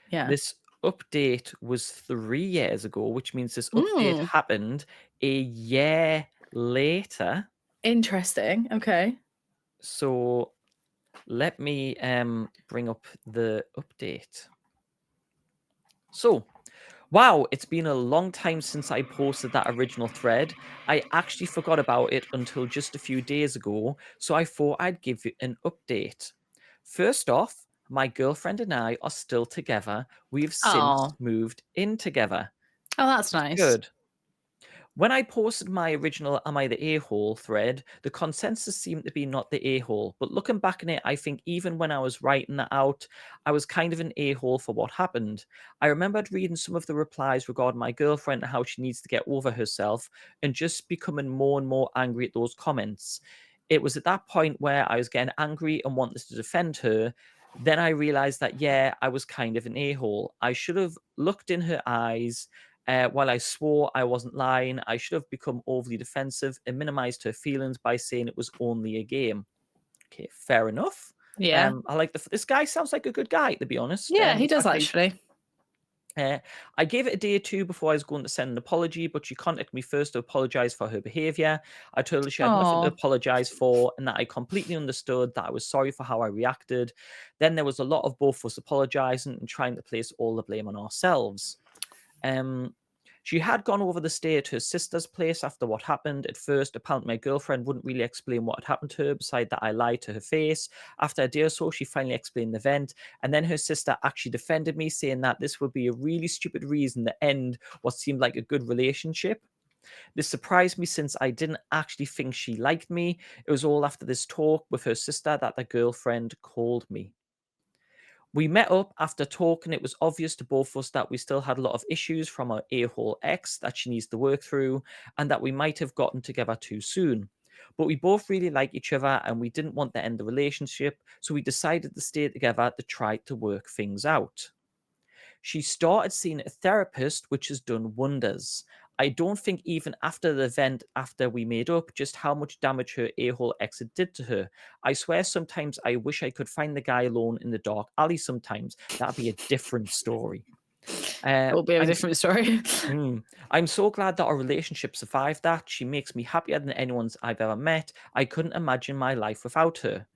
Yeah. This update was 3 years ago, which means this update happened a year later. Interesting. Okay. So let me bring up the update. So, wow, it's been a long time since I posted that original thread. I actually forgot about it until just a few days ago, so I thought I'd give you an update. First off, my girlfriend and I are still together. We've since moved in together. Oh, that's nice. Good. When I posted my original Am I the A-hole thread, the consensus seemed to be not the a-hole. But looking back on it, I think even when I was writing that out, I was kind of an a-hole for what happened. I remembered reading some of the replies regarding my girlfriend and how she needs to get over herself and just becoming more and more angry at those comments. It was at that point where I was getting angry and wanted to defend her. Then I realized that, yeah, I was kind of an a-hole. I should have looked in her eyes while I swore I wasn't lying. I should have become overly defensive and minimized her feelings by saying it was only a game. Okay, fair enough. Yeah. I like this guy sounds like a good guy, to be honest. Yeah, he The does fact that actually. I gave it a day or two before I was going to send an apology, but she contacted me first to apologize for her behavior. I told her she had nothing to Oh, apologize for and that I completely understood that I was sorry for how I reacted. Then there was a lot of both of us apologizing and trying to place all the blame on ourselves. Um, she had gone over to stay at her sister's place after what happened. At first, apparently my girlfriend wouldn't really explain what had happened to her, beside that I lied to her face. After a day or so, she finally explained the event, and then her sister actually defended me, saying that this would be a really stupid reason to end what seemed like a good relationship. This surprised me since I didn't actually think she liked me. It was all after this talk with her sister that the girlfriend called me. We met up after talking. It was obvious to both of us that we still had a lot of issues from our a-hole ex that she needs to work through, and that we might have gotten together too soon. But we both really like each other and we didn't want to end the relationship, so we decided to stay together to try to work things out. She started seeing a therapist, which has done wonders. I don't think even after the event, after we made up, just how much damage her a-hole exit did to her. I swear sometimes I wish I could find the guy alone in the dark alley sometimes. That'd be a different story. it will be a I'm different story. I'm so glad that our relationship survived that. She makes me happier than anyone's I've ever met. I couldn't imagine my life without her.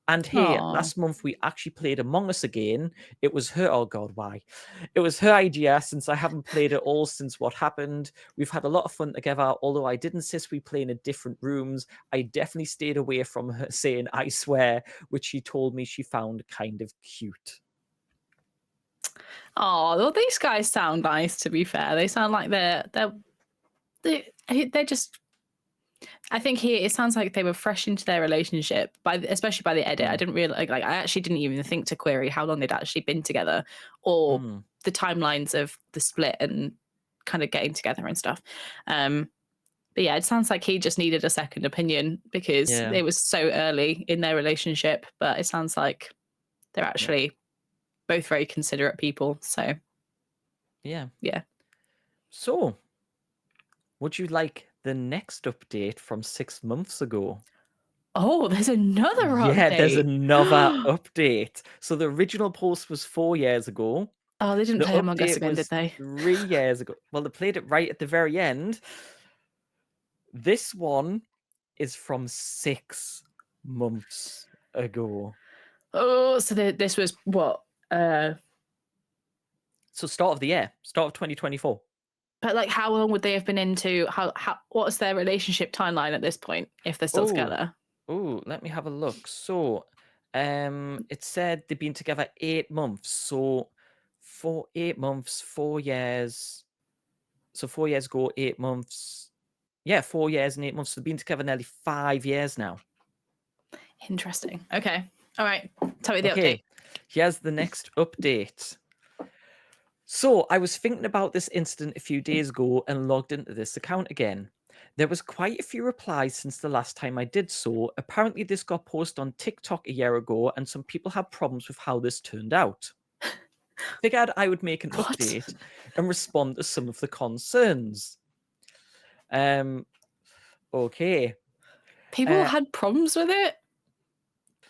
And hey, Oh, last month we actually played Among Us again. It was her, oh God, why? It was her idea since I haven't played it all since what happened. We've had a lot of fun together, although I did insist we play in different rooms. I definitely stayed away from her saying, I swear, which she told me she found kind of cute. oh, well, these guys sound nice. To be fair, they sound like they're just. I think here it sounds like they were fresh into their relationship, especially by the edit. I Mm, didn't realize, like, I actually didn't even think to query how long they'd actually been together, or mm, the timelines of the split and kind of getting together and stuff. Um, but yeah, it sounds like he just needed a second opinion because yeah, it was so early in their relationship. But it sounds like they're yeah, actually both very considerate people. So yeah. yeah. So, would you like the next update from 6 months ago? Oh, there's another Yeah, there's update. another update. So the original post was 4 years ago. Oh, they didn't The play Among Us update again, did was they? 3 years ago. Well, they played it right at the very end. This one is from 6 months ago. Oh, so this was what? So start of the year, start of 2024. But like, how long would they have been into? How what's their relationship timeline at this point if they're still Oh, together? oh, let me have a look. So, it said they've been together 8 months. So, for 8 months, 4 years. So 4 years ago, 8 months. Yeah, 4 years and 8 months. So they've been together nearly 5 years now. Interesting. Okay. All right. Tell me the update. Okay, here's the next update. So I was thinking about this incident a few days ago and logged into this account again. There was quite a few replies since the last time I did so. Apparently, this got posted on TikTok a year ago, and some people had problems with how this turned out. Figured I would make an What? update and respond to some of the concerns. Um, okay. People Uh, had problems with it.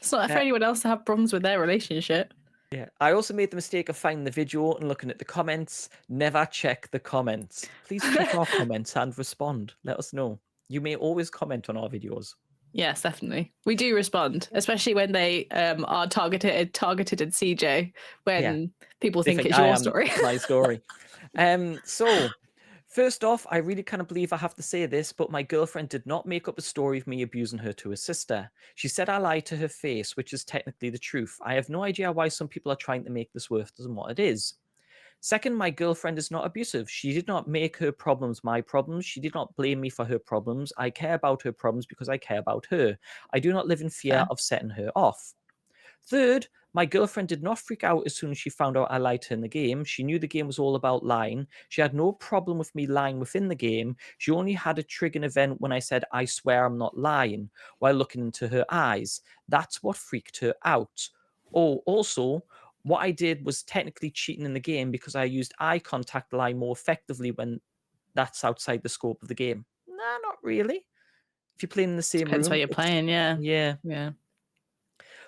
It's not for uh, anyone else to have problems with their relationship. Yeah, I also made the mistake of finding the video and looking at the comments. Never check the comments. Please check our comments and respond. Let us know. You may always comment on our videos. Yes, definitely. We do respond, especially when they are targeted at CJ Yeah, when people they think think it's I your am. story. It's my story. So first off, I really kind of believe I have to say this, but my girlfriend did not make up a story of me abusing her to her sister. She said I lied to her face, which is technically the truth. I have no idea why some people are trying to make this worse than what it is. Second, my girlfriend is not abusive. She did not make her problems my problems. She did not blame me for her problems. I care about her problems because I care about her. I do not live in fear Fair. of setting her off. Third, my girlfriend did not freak out as soon as she found out I lied to her in the game. She knew the game was all about lying. She had no problem with me lying within the game. She only had a triggering event when I said, I swear I'm not lying, while looking into her eyes. That's what freaked her out. Oh, also, what I did was technically cheating in the game because I used eye contact lie more effectively when that's outside the scope of the game. Nah, not really. If you're playing in the same Depends where room, you're it's playing. Yeah. yeah. Yeah.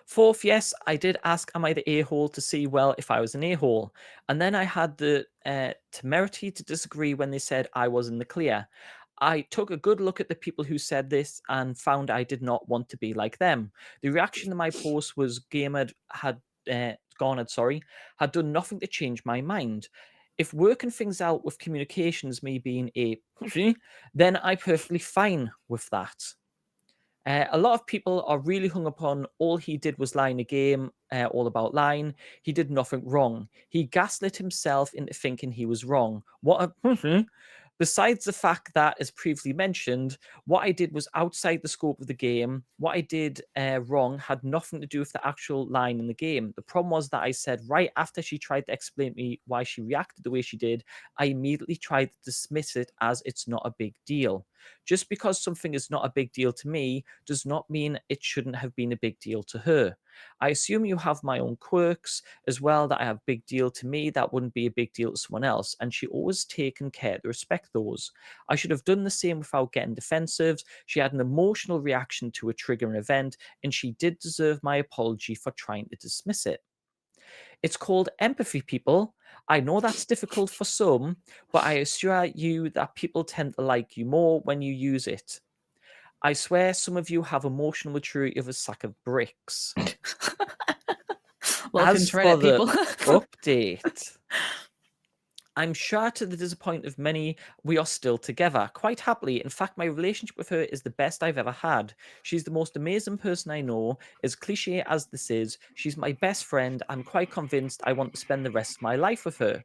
Fourth, yes, I did ask, am I the a-hole to see, well, if I was an a-hole. And then I had the temerity to disagree when they said I was in the clear. I took a good look at the people who said this and found I did not want to be like them. The reaction to my post was Gamer had had done nothing to change my mind. If working things out with communications me being a pussy, then I'm perfectly fine with that. A lot of people are really hung upon all he did was lie in a game, all about lying. He did nothing wrong. He gaslit himself into thinking he was wrong. What a pussy. Besides the fact that, as previously mentioned, what I did was outside the scope of the game. What I did wrong had nothing to do with the actual line in the game. The problem was that I said right after she tried to explain to me why she reacted the way she did, I immediately tried to dismiss it as it's not a big deal. Just because something is not a big deal to me does not mean it shouldn't have been a big deal to her. I assume you have my own quirks as well that I have big deal to me that wouldn't be a big deal to someone else, and she always taken care to respect those. I should have done the same without getting defensive. She had an emotional reaction to a triggering event, and she did deserve my apology for trying to dismiss it. It's called empathy, people. I know that's difficult for some, but I assure you that people tend to like you more when you use it. I swear some of you have emotional maturity of a sack of bricks. Welcome As to for Reddit, the people. update, I'm sure to the disappointment of many, we are still together, quite happily. In fact, my relationship with her is the best I've ever had. She's the most amazing person I know. As cliche as this is, she's my best friend. I'm quite convinced I want to spend the rest of my life with her.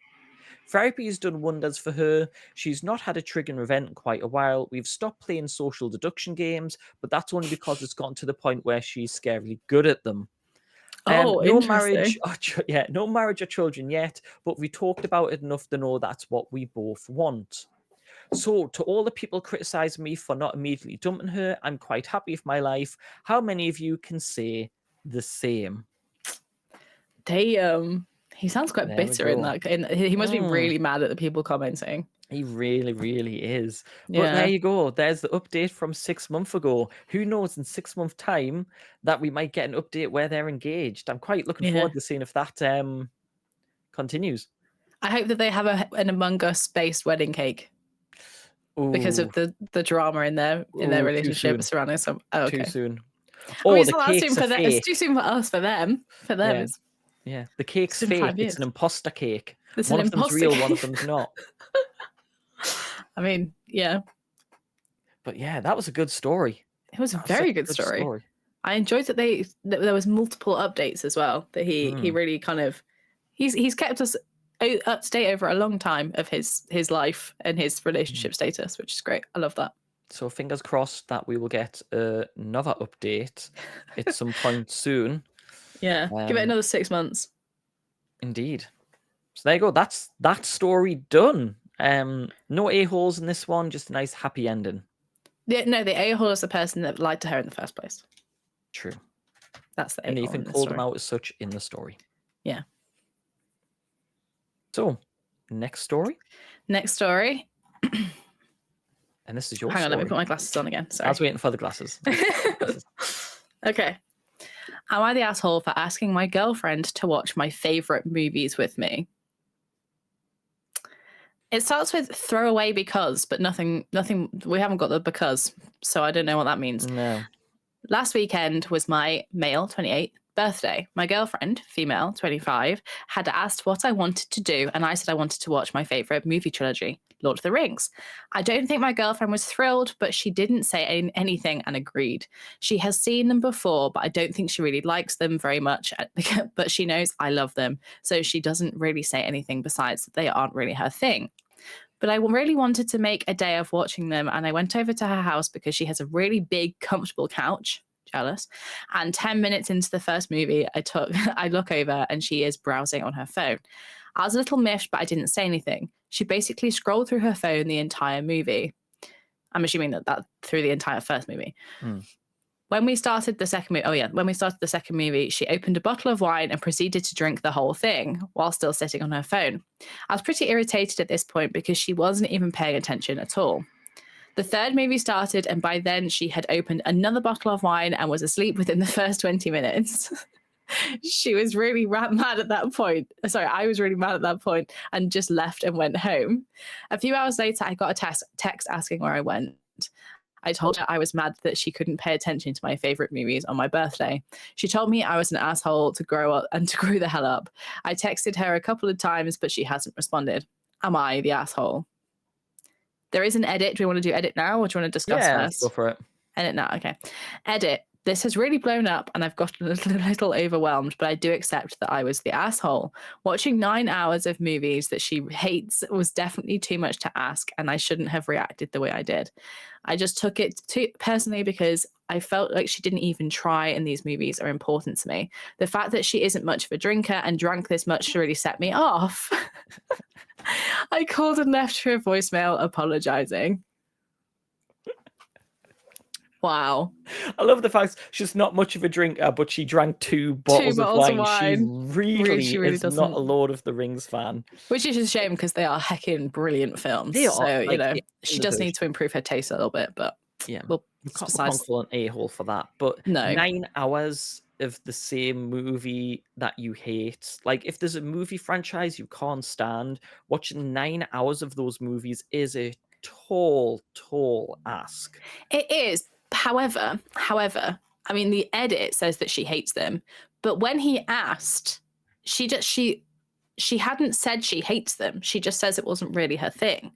Therapy has done wonders for her. She's not had a triggering event in quite a while. We've stopped playing social deduction games, but that's only because it's gotten to the point where she's scarily good at them. Oh, No marriage, interesting. no marriage or children yet, but we talked about it enough to know that's what we both want. So, to all the people criticizing me for not immediately dumping her, I'm quite happy with my life. How many of you can say the same? He sounds quite There we bitter in go. that. He must be Mm. really mad at the people commenting. He really, really is. But there Yeah. you go. There's the update from 6 months ago. Who knows in 6 months' time that we might get an update where they're engaged. I'm quite looking Yeah. forward to seeing if that continues. I hope that they have an Among Us based wedding cake because Ooh, of the drama in their too relationship soon. surrounding some. Oh, Too okay. soon. I mean, Oh, it's the not that soon cake's a for them. It's fake. too soon for us. For them, Yeah, it's yeah. The cake's been fake. 5 It's years. an imposter cake. It's an One of them's imposter real, one of cake. them's not. I mean, yeah, But yeah, that was a good story. it was a That was such very a good good story. story. I enjoyed that there was multiple updates as well. That he Mm. really kind of he's kept us up to date over a long time of his life and his relationship status, which is great. I love that. So fingers crossed that we will get another update at some point soon. Yeah, give it another 6 months. Indeed. So there you go. That's that story done. No a-holes in this one, just a nice happy ending. No, the a-hole is the person that lied to her in the first place. True. That's the a-hole. And Ethan in the called them story. out as such in the story. Yeah. So, next story. Next story. And this is your Hang on, story. let me put my glasses on again. I Sorry. was waiting for the glasses. Okay. Am I the asshole for asking my girlfriend to watch my favorite movies with me? It starts with throwaway because, but nothing, we haven't got the because, so I don't know what that means. No. Last weekend was my male 28th birthday. My girlfriend, female, 25, had asked what I wanted to do, and I said I wanted to watch my favorite movie trilogy, Lord of the Rings. I don't think my girlfriend was thrilled, but she didn't say anything and agreed. She has seen them before, but I don't think she really likes them very much, but she knows I love them, so she doesn't really say anything besides that they aren't really her thing. But I really wanted to make a day of watching them, and I went over to her house because she has a really big, comfortable couch. Jealous. And 10 minutes into the first movie, I look over and she is browsing on her phone. I was a little miffed, but I didn't say anything. She basically scrolled through her phone the entire movie. I'm assuming that through the entire first movie. When we started the second movie, she opened a bottle of wine and proceeded to drink the whole thing while still sitting on her phone. I was pretty irritated at this point because she wasn't even paying attention at all. The third movie started, and by then she had opened another bottle of wine and was asleep within the first 20 minutes. She was really mad at that point. Sorry, I was really mad at that point and just left and went home. A few hours later, I got a text asking where I went. I told her I was mad that she couldn't pay attention to my favorite movies on my birthday. She told me I was an asshole to grow up and to grow the hell up. I texted her a couple of times, but she hasn't responded. Am I the asshole? There is an edit. Do we want to do edit now, or do you want to discuss Yeah, first? go for it. Edit now. Okay. Edit. This has really blown up and I've gotten a little overwhelmed, but I do accept that I was the asshole. Watching 9 hours of movies that she hates was definitely too much to ask, and I shouldn't have reacted the way I did. I just took it too personally because I felt like she didn't even try, and these movies are important to me. The fact that she isn't much of a drinker and drank this much really set me off. I called and left her a voicemail apologizing. Wow. I love the fact she's not much of a drinker, but she drank 2 bottles of wine. She really is doesn't. not a Lord of the Rings fan. Which is a shame because they are heckin' brilliant films. They are, so, like, she does need to improve her taste a little bit, but yeah, well, you can't call an a-hole for that. But no. 9 hours of the same movie that you hate. Like, if there's a movie franchise you can't stand, watching 9 hours of those movies is a tall ask. It is. However, I mean, the edit says that she hates them, but when he asked, she hadn't said she hates them. She just says it wasn't really her thing.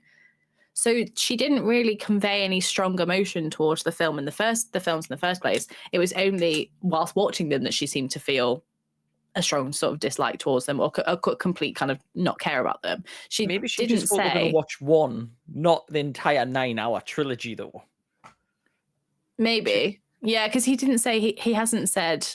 So she didn't really convey any strong emotion towards the films in the first place. It was only whilst watching them that she seemed to feel a strong sort of dislike towards them, or a complete kind of not care about them. Maybe she didn't just thought we're going to watch one, not the entire 9-hour trilogy, though. Maybe. Yeah, because he didn't say, he hasn't said,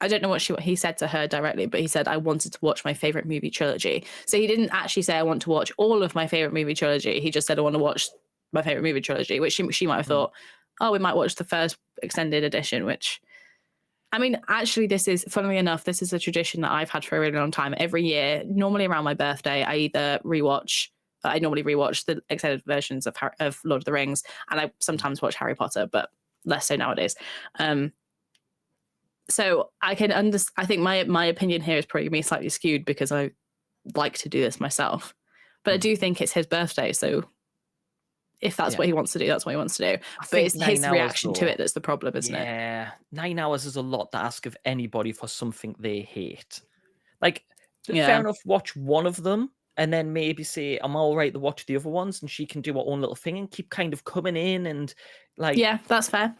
I don't know what he said to her directly, but he said, I wanted to watch my favorite movie trilogy. So he didn't actually say, I want to watch all of my favorite movie trilogy. He just said, I want to watch my favorite movie trilogy, which she might have thought, oh, we might watch the first extended edition, which, I mean, actually, funnily enough, this is a tradition that I've had for a really long time. Every year, normally around my birthday, I normally rewatch the extended versions of Lord of the Rings, and I sometimes watch Harry Potter, but less so nowadays. So I can I think my opinion here is probably slightly skewed because I like to do this myself. But I do think it's his birthday, so if that's what he wants to do, that's what he wants to do. But it's his reaction to it that's the problem, isn't it? Yeah, 9 hours is a lot to ask of anybody for something they hate. Like, fair enough, watch one of them, and then maybe say, I'm all right to watch the other ones, and she can do her own little thing and keep kind of coming in and like... Yeah, that's fair.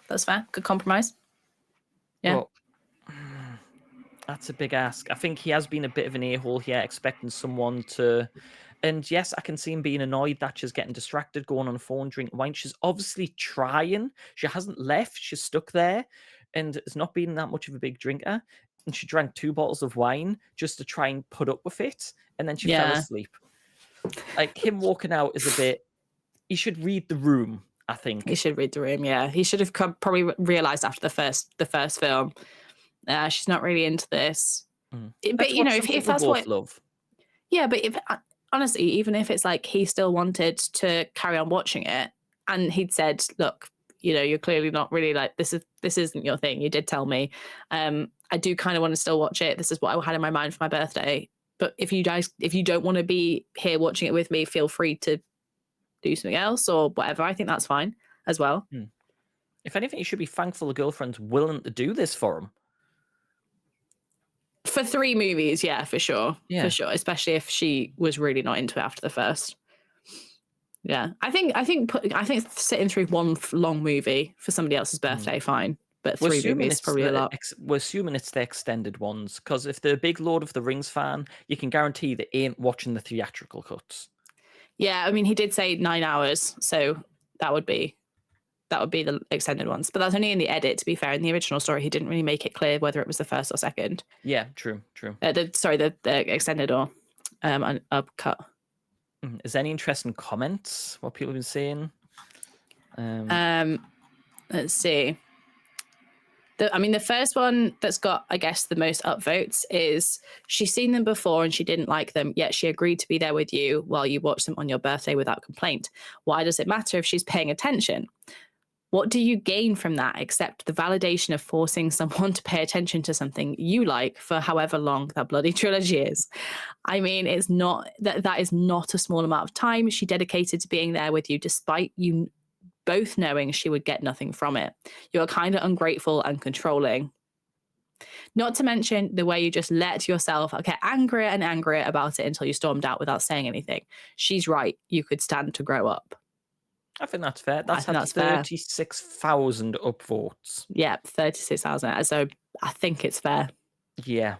Good compromise. Yeah. Well, that's a big ask. I think he has been a bit of an a-hole here, expecting someone to... And yes, I can see him being annoyed that she's getting distracted, going on a phone, drinking wine. She's obviously trying. She hasn't left. She's stuck there and has not been that much of a big drinker. And she drank 2 bottles of wine just to try and put up with it. And then she fell asleep. Like, him walking out is a bit... He should read the room, I think. He should read the room, yeah. He should have probably realised after the first film, she's not really into this. But, if that's what... love. Yeah, but honestly, even if it's like he still wanted to carry on watching it and he'd said, look, you're clearly not really like, this isn't your thing. You did tell me. I do kind of want to still watch it. This is what I had in my mind for my birthday. But if you don't want to be here watching it with me, feel free to do something else or whatever. I think that's fine as well. If anything, you should be thankful the girlfriend's willing to do this for him. For 3 movies, yeah, for sure. For Yeah. sure, especially if she was really not into it after the first. Yeah. I think sitting through one long movie for somebody else's Mm. birthday, fine, but We're 3 assuming movies, it's probably a the lot. we're assuming it's the extended ones, because if they're a big Lord of the Rings fan, you can guarantee they ain't watching the theatrical cuts. Yeah, I mean, he did say 9 hours, so that would be the extended ones, but that's only in the edit, to be fair. In the original story, he didn't really make it clear whether it was the first or second. Yeah, true, true. The extended or cut. Is there any interesting comments? What people have been saying? Let's see. The first one that's got, I guess, the most upvotes is she's seen them before and she didn't like them, yet she agreed to be there with you while you watch them on your birthday without complaint. Why does it matter if she's paying attention? What do you gain from that except the validation of forcing someone to pay attention to something you like for however long that bloody trilogy is? I mean, it's not that is not a small amount of time she dedicated to being there with you, despite you both knowing she would get nothing from it. You're kind of ungrateful and controlling. Not to mention the way you just let yourself get angrier and angrier about it until you stormed out without saying anything. She's right. You could stand to grow up. I think that's fair. I That's think had that's fair. 36,000 upvotes. Yeah, 36,000. So I think it's fair. Yeah.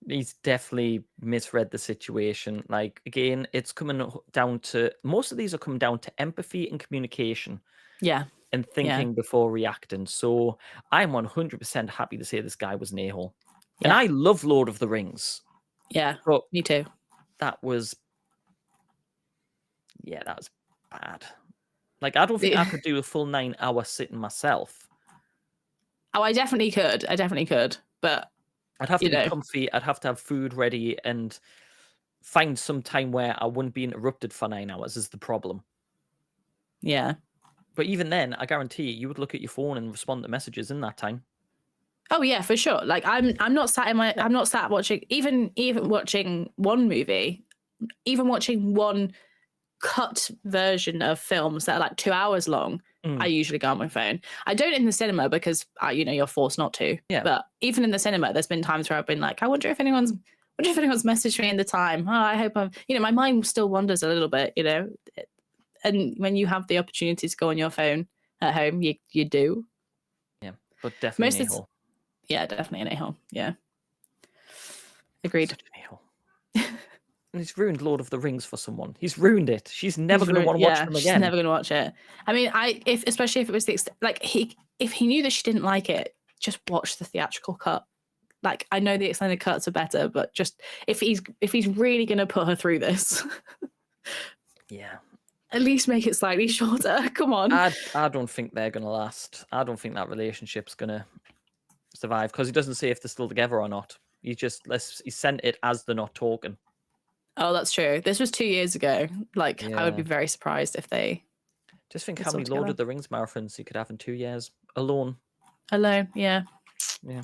He's definitely misread the situation. Like, again, it's coming down to most of these are coming down to empathy and communication Yeah. and thinking before reacting. So I'm 100% happy to say this guy was an a-hole. And Yeah. I love Lord of the Rings, Yeah. but Me too. that was bad. Like, I don't think I could do a full 9 hour sitting myself. Oh, I definitely could. But I'd have to be comfy. I'd have to have food ready and find some time where I wouldn't be interrupted for 9 hours is the problem. yeah. But even then, I guarantee you would look at your phone and respond to messages in that time. Oh yeah, for sure. Like I'm not sat in my Yeah. I'm not sat watching even watching one movie, even watching one cut version of films that are like 2 hours long. I usually go on my phone. I don't in the cinema because you're forced not to. Yeah. But even in the cinema, there's been times where I've been like, I wonder if anyone's messaged me in the time. Oh, I hope I'm. My mind still wanders a little bit. And when you have the opportunity to go on your phone at home, you do. Yeah, but definitely an a-hole. Yeah, definitely an a-hole. Yeah. Agreed. Such an a-hole. And he's ruined Lord of the Rings for someone. He's ruined it. She's never going to want to watch them again. She's never going to watch it. I mean, especially if it was if he knew that she didn't like it, just watch the theatrical cut. Like, I know the extended cuts are better, but just if he's really going to put her through this, yeah, at least make it slightly shorter. Come on. I don't think they're going to last. I don't think that relationship's going to survive because he doesn't say if they're still together or not. He sent it as they're not talking. Oh, that's true. This was 2 years ago. Like, I would be very surprised if they just think how many Lord of the Rings marathons you could have in 2 years alone. Alone, yeah. Yeah.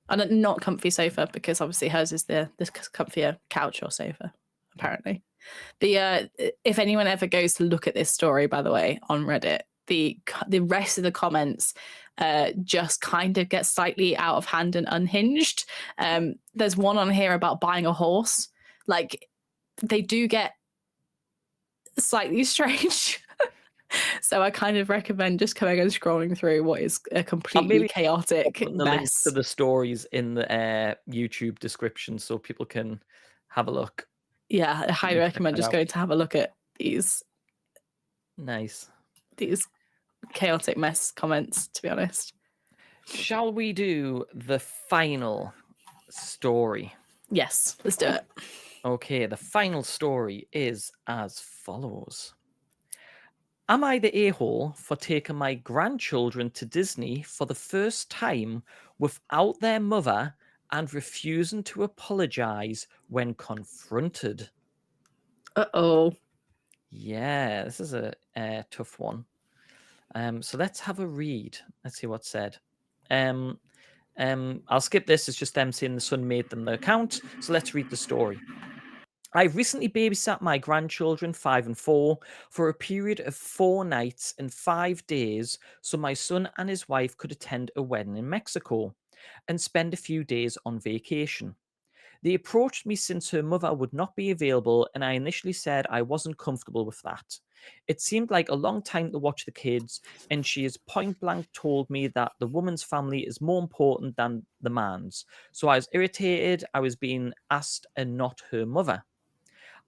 And a not comfy sofa because obviously hers is the comfier couch or sofa, apparently. If anyone ever goes to look at this story, by the way, on Reddit, the rest of the comments just kind of get slightly out of hand and unhinged. There's one on here about buying a horse. Like, they do get slightly strange. So I kind of recommend just coming and scrolling through what is a completely chaotic the mess. links to the stories in the YouTube description so people can have a look. Yeah, I highly recommend just going to have a look at these chaotic mess comments, to be honest. Shall we do the final story? Yes, let's do it. Okay, the final story is as follows. Am I the a-hole for taking my grandchildren to Disney for the first time without their mother and refusing to apologize when confronted? Uh-oh. Yeah, this is a tough one. So let's have a read. Let's see what's said. I'll skip this. It's just them saying the son made them the account. So let's read the story. I recently babysat my grandchildren, 5 and 4, for a period of 4 nights and 5 days so my son and his wife could attend a wedding in Mexico and spend a few days on vacation. They approached me since her mother would not be available, and I initially said I wasn't comfortable with that. It seemed like a long time to watch the kids, and she has point blank told me that the woman's family is more important than the man's. So I was irritated I was being asked and not her mother.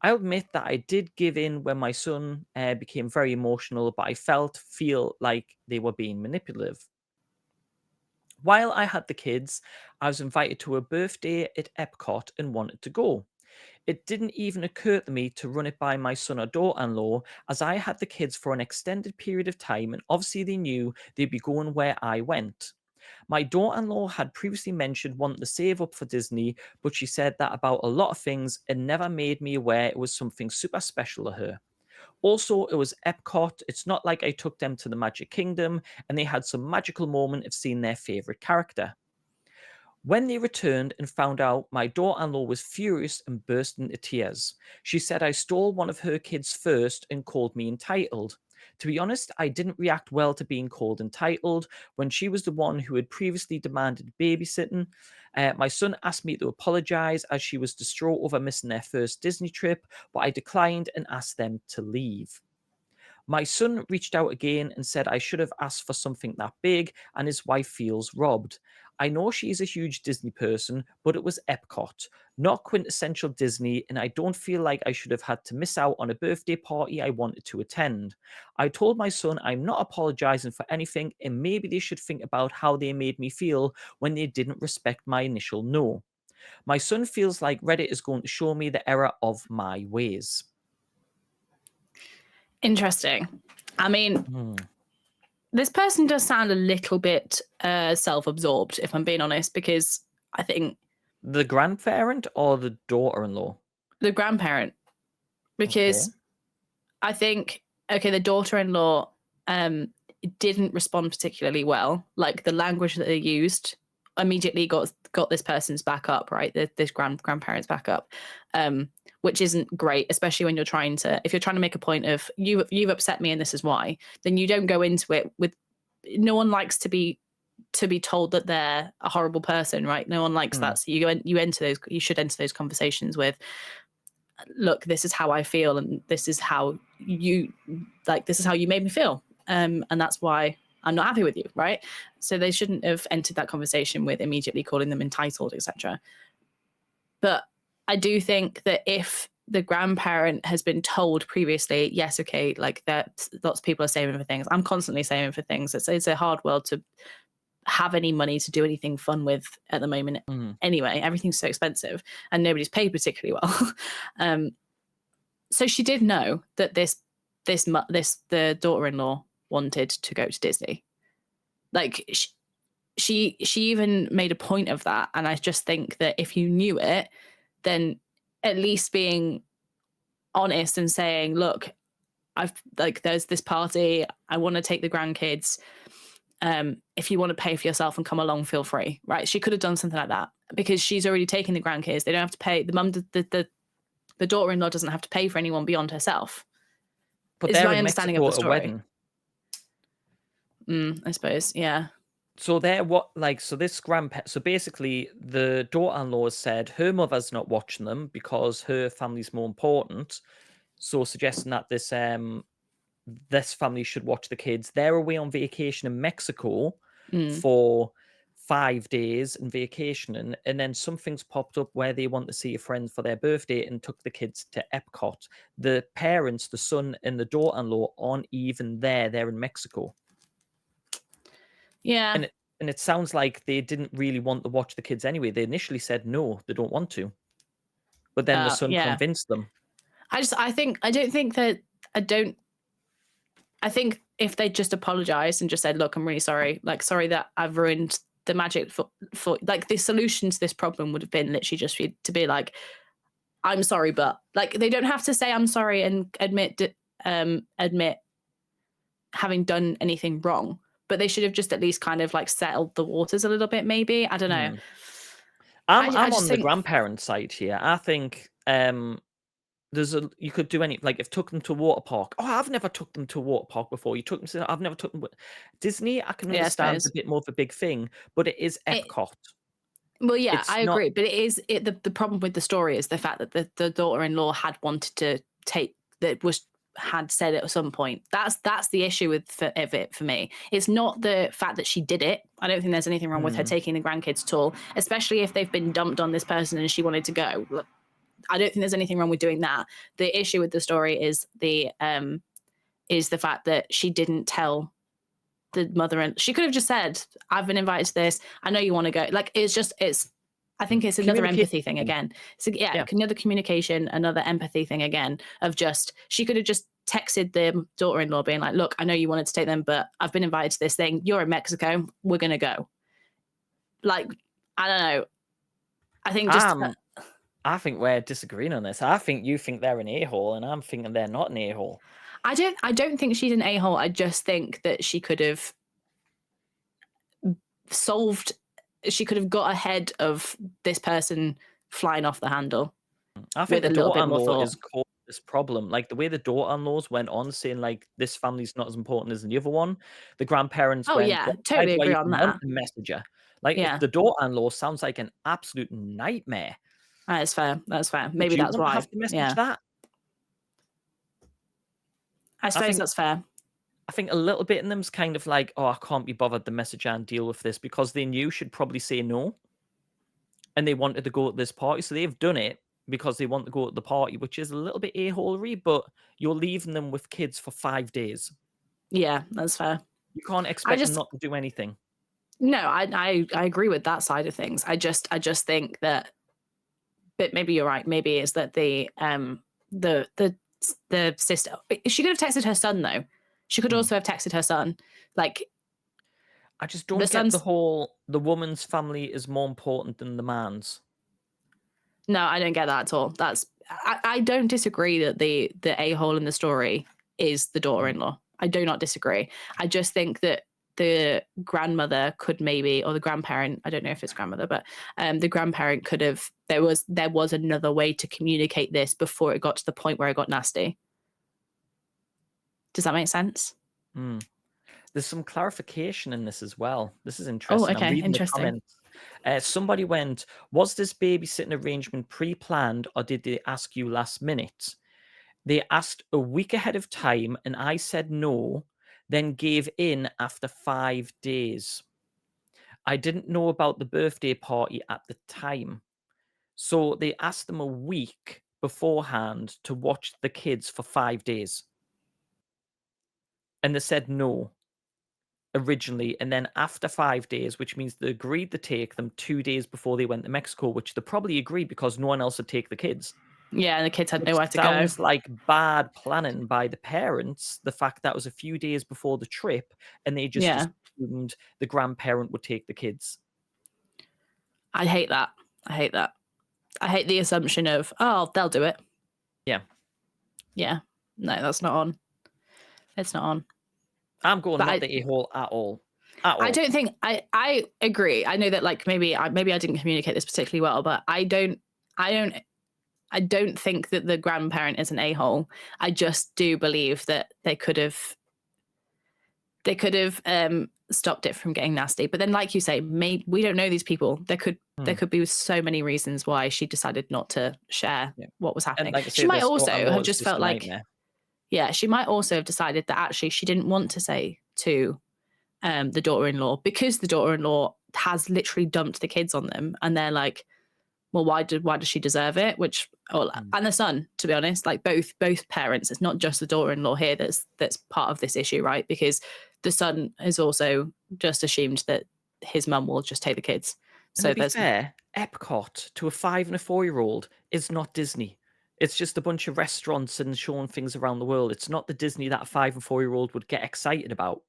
I'll admit that I did give in when my son became very emotional, but I feel like they were being manipulative. While I had the kids, I was invited to a birthday at Epcot and wanted to go. It didn't even occur to me to run it by my son or daughter in law, as I had the kids for an extended period of time and obviously they knew they'd be going where I went. My daughter in law had previously mentioned wanting to save up for Disney, but she said that about a lot of things and never made me aware it was something super special to her. Also, it was Epcot. It's not like I took them to the Magic Kingdom and they had some magical moment of seeing their favorite character. When they returned and found out, my daughter in law was furious and burst into tears. She said I stole one of her kids first and called me entitled. To be honest, I didn't react well to being called entitled when she was the one who had previously demanded babysitting. My son asked me to apologize as she was distraught over missing their first Disney trip, but I declined and asked them to leave. My son reached out again and said I should have asked for something that big, and his wife feels robbed. I know she's a huge Disney person, but it was Epcot, not quintessential Disney, and I don't feel like I should have had to miss out on a birthday party I wanted to attend. I told my son I'm not apologizing for anything, and maybe they should think about how they made me feel when they didn't respect my initial no. My son feels like Reddit is going to show me the error of my ways. Interesting. I mean, Hmm. this person does sound a little bit self-absorbed, if I'm being honest, because I think The grandparent or the daughter in law? the grandparent, Okay. because I think, okay, the daughter-in-law didn't respond particularly well. Like the language that they used immediately got this person's back up, right? This grandparent's back up, which isn't great, especially when if you're trying to make a point of you've upset me and this is why. Then you don't go into it with. No one likes to be told that they're a horrible person, right? No one likes Hmm. that. So you enter those. You should enter those conversations with, look, this is how I feel, and this is how you this is how you made me feel, and that's why I'm not happy with you, right? So they shouldn't have entered that conversation with immediately calling them entitled, etc. But I do think that if the grandparent has been told previously, yes, okay, like that, lots of people are saving for things. I'm constantly saving for things. It's a hard world to have any money to do anything fun with at the moment. Mhm. Anyway, everything's so expensive and nobody's paid particularly well. So she did know that the daughter-in-law wanted to go to Disney. Like she even made a point of that, and I just think that if you knew it, then at least being honest and saying, look, there's this party, I want to take the grandkids. If you want to pay for yourself and come along, feel free, right? She could have done something like that because she's already taken the grandkids. They don't have to pay. The daughter-in-law doesn't have to pay for anyone beyond herself. But Is they're my in understanding of Mexico the at a story. wedding. I suppose, yeah. So they're what like so this grandpa so basically the daughter-in-law has said her mother's not watching them because her family's more important. So suggesting that this family should watch the kids. They're away on vacation in Mexico Mm. for 5 days and vacationing, and then something's popped up where they want to see a friend for their birthday and took the kids to Epcot. The parents, the son and the daughter-in-law, aren't even there. They're in Mexico. Yeah. And it sounds like they didn't really want to watch the kids anyway. They initially said no, they don't want to. But then the son Yeah. convinced them. I think if they just apologized and just said, look, I'm really sorry, like, sorry that I've ruined the magic for like, the solution to this problem would have been literally just to be like, I'm sorry, but like, they don't have to say I'm sorry and admit having done anything wrong, but they should have just at least kind of like settled the waters a little bit, maybe. I don't know. Hmm. I'm I I'm just on the think, grandparent side here. I think you could do any like if took them to a water park. Oh, I've never took them to a water park before. You took them to I've never took them Disney, I can yeah, I understand a suppose bit more of a big thing, but it is it, Epcot. Well, yeah, It's I not. agree, but the problem with the story is the fact that the daughter-in-law had wanted to take that was had said it at some point. That's the issue of it for me. It's not the fact that she did it. I don't think there's anything wrong with her Hmm. taking the grandkids at all, especially if they've been dumped on this person and she wanted to go. Look, I don't think there's anything wrong with doing that. The issue with the story is the fact that she didn't tell the mother, and she could have just said, "I've been invited to this. I know you want to go." Like it's. I think it's another Communicate. empathy thing again. So yeah, Yeah. another communication, another empathy thing again. Of just she could have just texted the daughter-in-law, being like, "Look, I know you wanted to take them, but I've been invited to this thing. You're in Mexico. We're gonna go." Like I don't know. I think just Um, I think we're disagreeing on this. I think you think they're an a-hole, and I'm thinking they're not an a-hole. I don't think she's an a-hole. I just think that she could have solved she could have got ahead of this person flying off the handle I think with the a little bit more daughter-in-law thought. is caused this problem. Like the way the daughter-in-laws went on saying like this family's not as important as the other one. The grandparents Oh went, yeah, well, why totally do I agree on even want that. the messenger? Like Yeah, the daughter-in-law sounds like an absolute nightmare. that's fair. That's fair. Would Maybe you that's want to why. have to message Yeah, that? I I suppose think that's fair. I think a little bit in them's kind of like, oh, I can't be bothered to message and deal with this because they knew she'd probably say no and they wanted to go to this party. So they've done it because they want to go to the party, which is a little bit a-holery, but you're leaving them with kids for 5 days. Yeah, that's fair. You can't I expect them just not to do anything. no, I agree with that side of things. I just think that, but maybe you're right. Maybe it's that the sister. She could have texted her son though. She could Mm. also have texted her son. Like I just the don't get the son's. whole the woman's family is more important than the man's. No, I don't get that at all. I don't disagree that the a-hole in the story is the Mm. daughter-in-law. I do not disagree. I just think that the grandmother could maybe, or the grandparent, I don't know if it's grandmother, but the grandparent could have, there was another way to communicate this before it got to the point where it got nasty. Does that make sense? Mm. There's some clarification in this as well. This is Oh, interesting. I'm okay, reading the interesting. comments. Somebody went, "Was this babysitting arrangement pre-planned or did they ask you last minute?" They asked a week ahead of time and I said no, then gave in after 5 days. I didn't know about the birthday party at the time. So they asked them a week beforehand to watch the kids for 5 days. And they said no originally. And then after 5 days, which means they agreed to take them 2 days before they went to Mexico, which they probably agreed because no one else would take the kids. Yeah, and the kids had Which nowhere to go. sounds like bad planning by the parents, the fact that was a few days before the trip, and they just Yeah, assumed the grandparent would take the kids. I hate that. I hate that. I hate the assumption of, oh, they'll do it. Yeah. Yeah, no, that's not on. It's not on. I'm going But not the a-hole at all. At I all. don't think I agree. I know that like maybe I didn't communicate this particularly well, but I don't I don't think that the grandparent is an a-hole. I just do believe that they could have stopped it from getting nasty. But then, like you say, maybe we don't know these people. There Hmm. could be so many reasons why she decided not to share Yeah. what was And happening. like I She say, might this also daughter-in-law have is just just felt a like, nightmare. yeah, she might also have decided that actually she didn't want to say to the daughter-in-law because the daughter-in-law has literally dumped the kids on them, and they're like, well, why does she deserve it? Which, Mm. and the son, to be honest, like both parents. It's not just the daughter-in-law here that's part of this issue, right? Because the son has also just assumed that his mum will just take the kids. And to So be there's fair, Epcot to a 5 and a 4-year-old is not Disney. It's just a bunch of restaurants and showing things around the world. It's not the Disney that a 5 and 4-year-old would get excited about.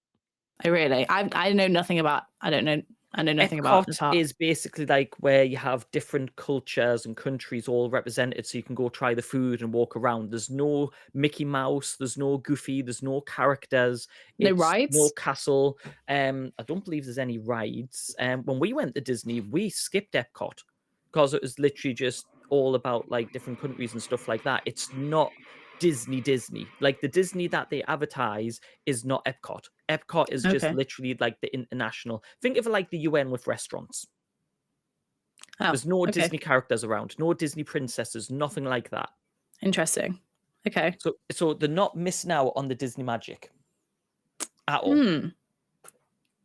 I know nothing about I know nothing about the Epcot part. is basically like where you have different cultures and countries all represented, so you can go try the food and walk around. There's no Mickey Mouse, there's no Goofy, there's no characters, No it's no rides. castle. I don't believe there's any rides. When we went to Disney, we skipped Epcot because it was literally just all about like different countries and stuff like that. It's not Disney. Like the Disney that they advertise is not Epcot. Epcot is just Okay. literally like the international. Think of it like the UN with restaurants. Oh, There's no okay. Disney characters around, no Disney princesses, nothing like that. Interesting. Okay. So they're not missing out on the Disney magic at all.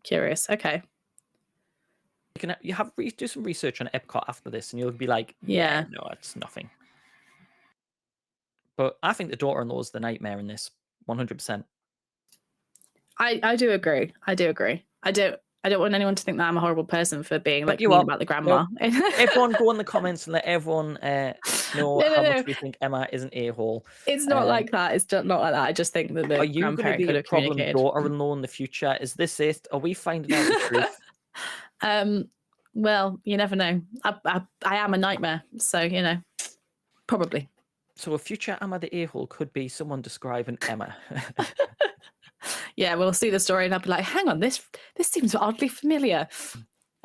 Curious. Okay. Do some research on Epcot after this, and you'll be like, Yeah. no, it's nothing. But I think the daughter-in-law is the nightmare in this, 100%. I do agree. I do agree. I don't want anyone to think that I'm a horrible person for being But like you mean are. about the grandma. Everyone go in the comments and let everyone know how much No. we think Emma is an a-hole. It's not like that. It's not like that. I just think that Are the you going to grandparent be could a have problem communicated. daughter-in-law in the future? Is this it? Are we finding out the truth? Well, you never know. I am a nightmare, so you know, probably. So a future Emma the a-hole could be someone describing Emma. Yeah, we'll see the story and I'll be like, hang on, this seems oddly familiar.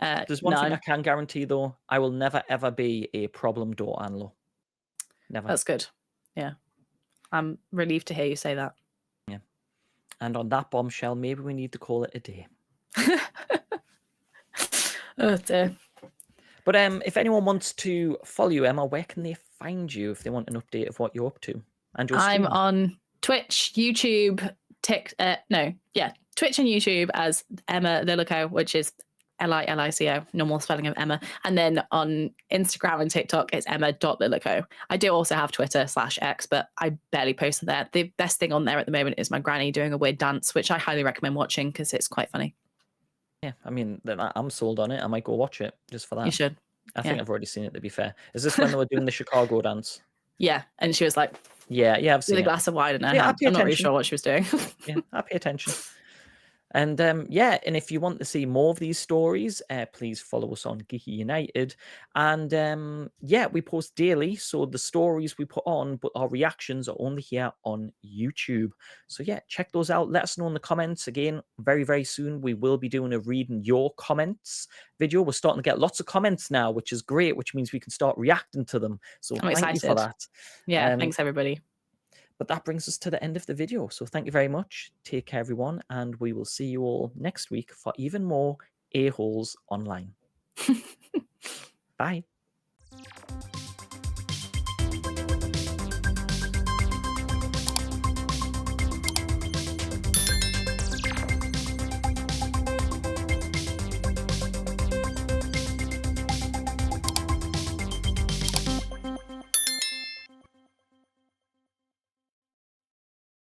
There's one thing I can guarantee, though. I will never, ever be a problem daughter-in-law. Never. That's good. Yeah. I'm relieved to hear you say that. Yeah. And on that bombshell, maybe we need to call it a day. Oh dear. But if anyone wants to follow you, Emma, where can they find you if they want an update of what you're up to? And your I'm streams? on Twitch, YouTube, Twitch and YouTube as Emma Lilico, which is Lilico, normal spelling of Emma. And then on Instagram and TikTok, it's emma.lilico. I do also have Twitter /X, but I barely post on there. The best thing on there at the moment is my granny doing a weird dance, which I highly recommend watching because it's quite funny. Yeah, I mean, I'm sold on it. I might go watch it just for that. You should. I think I've already seen it, to be fair. Is this when they were doing the Chicago dance? Yeah. And she was like, Yeah, I've seen with a it. glass of wine in her Yeah, hand. I'm not really sure what she was doing. Yeah, I pay attention. And and if you want to see more of these stories, please follow us on Geeky United. And we post daily, so the stories we put on, but our reactions are only here on YouTube. So yeah, check those out. Let us know in the comments. Again, very, very soon we will be doing a reading your comments video. We're starting to get lots of comments now, which is great, which means we can start reacting to them. So I'm thank you for that. Yeah, thanks everybody. But that brings us to the end of the video. So thank you very much. Take care, everyone. And we will see you all next week for even more A-holes online. Bye.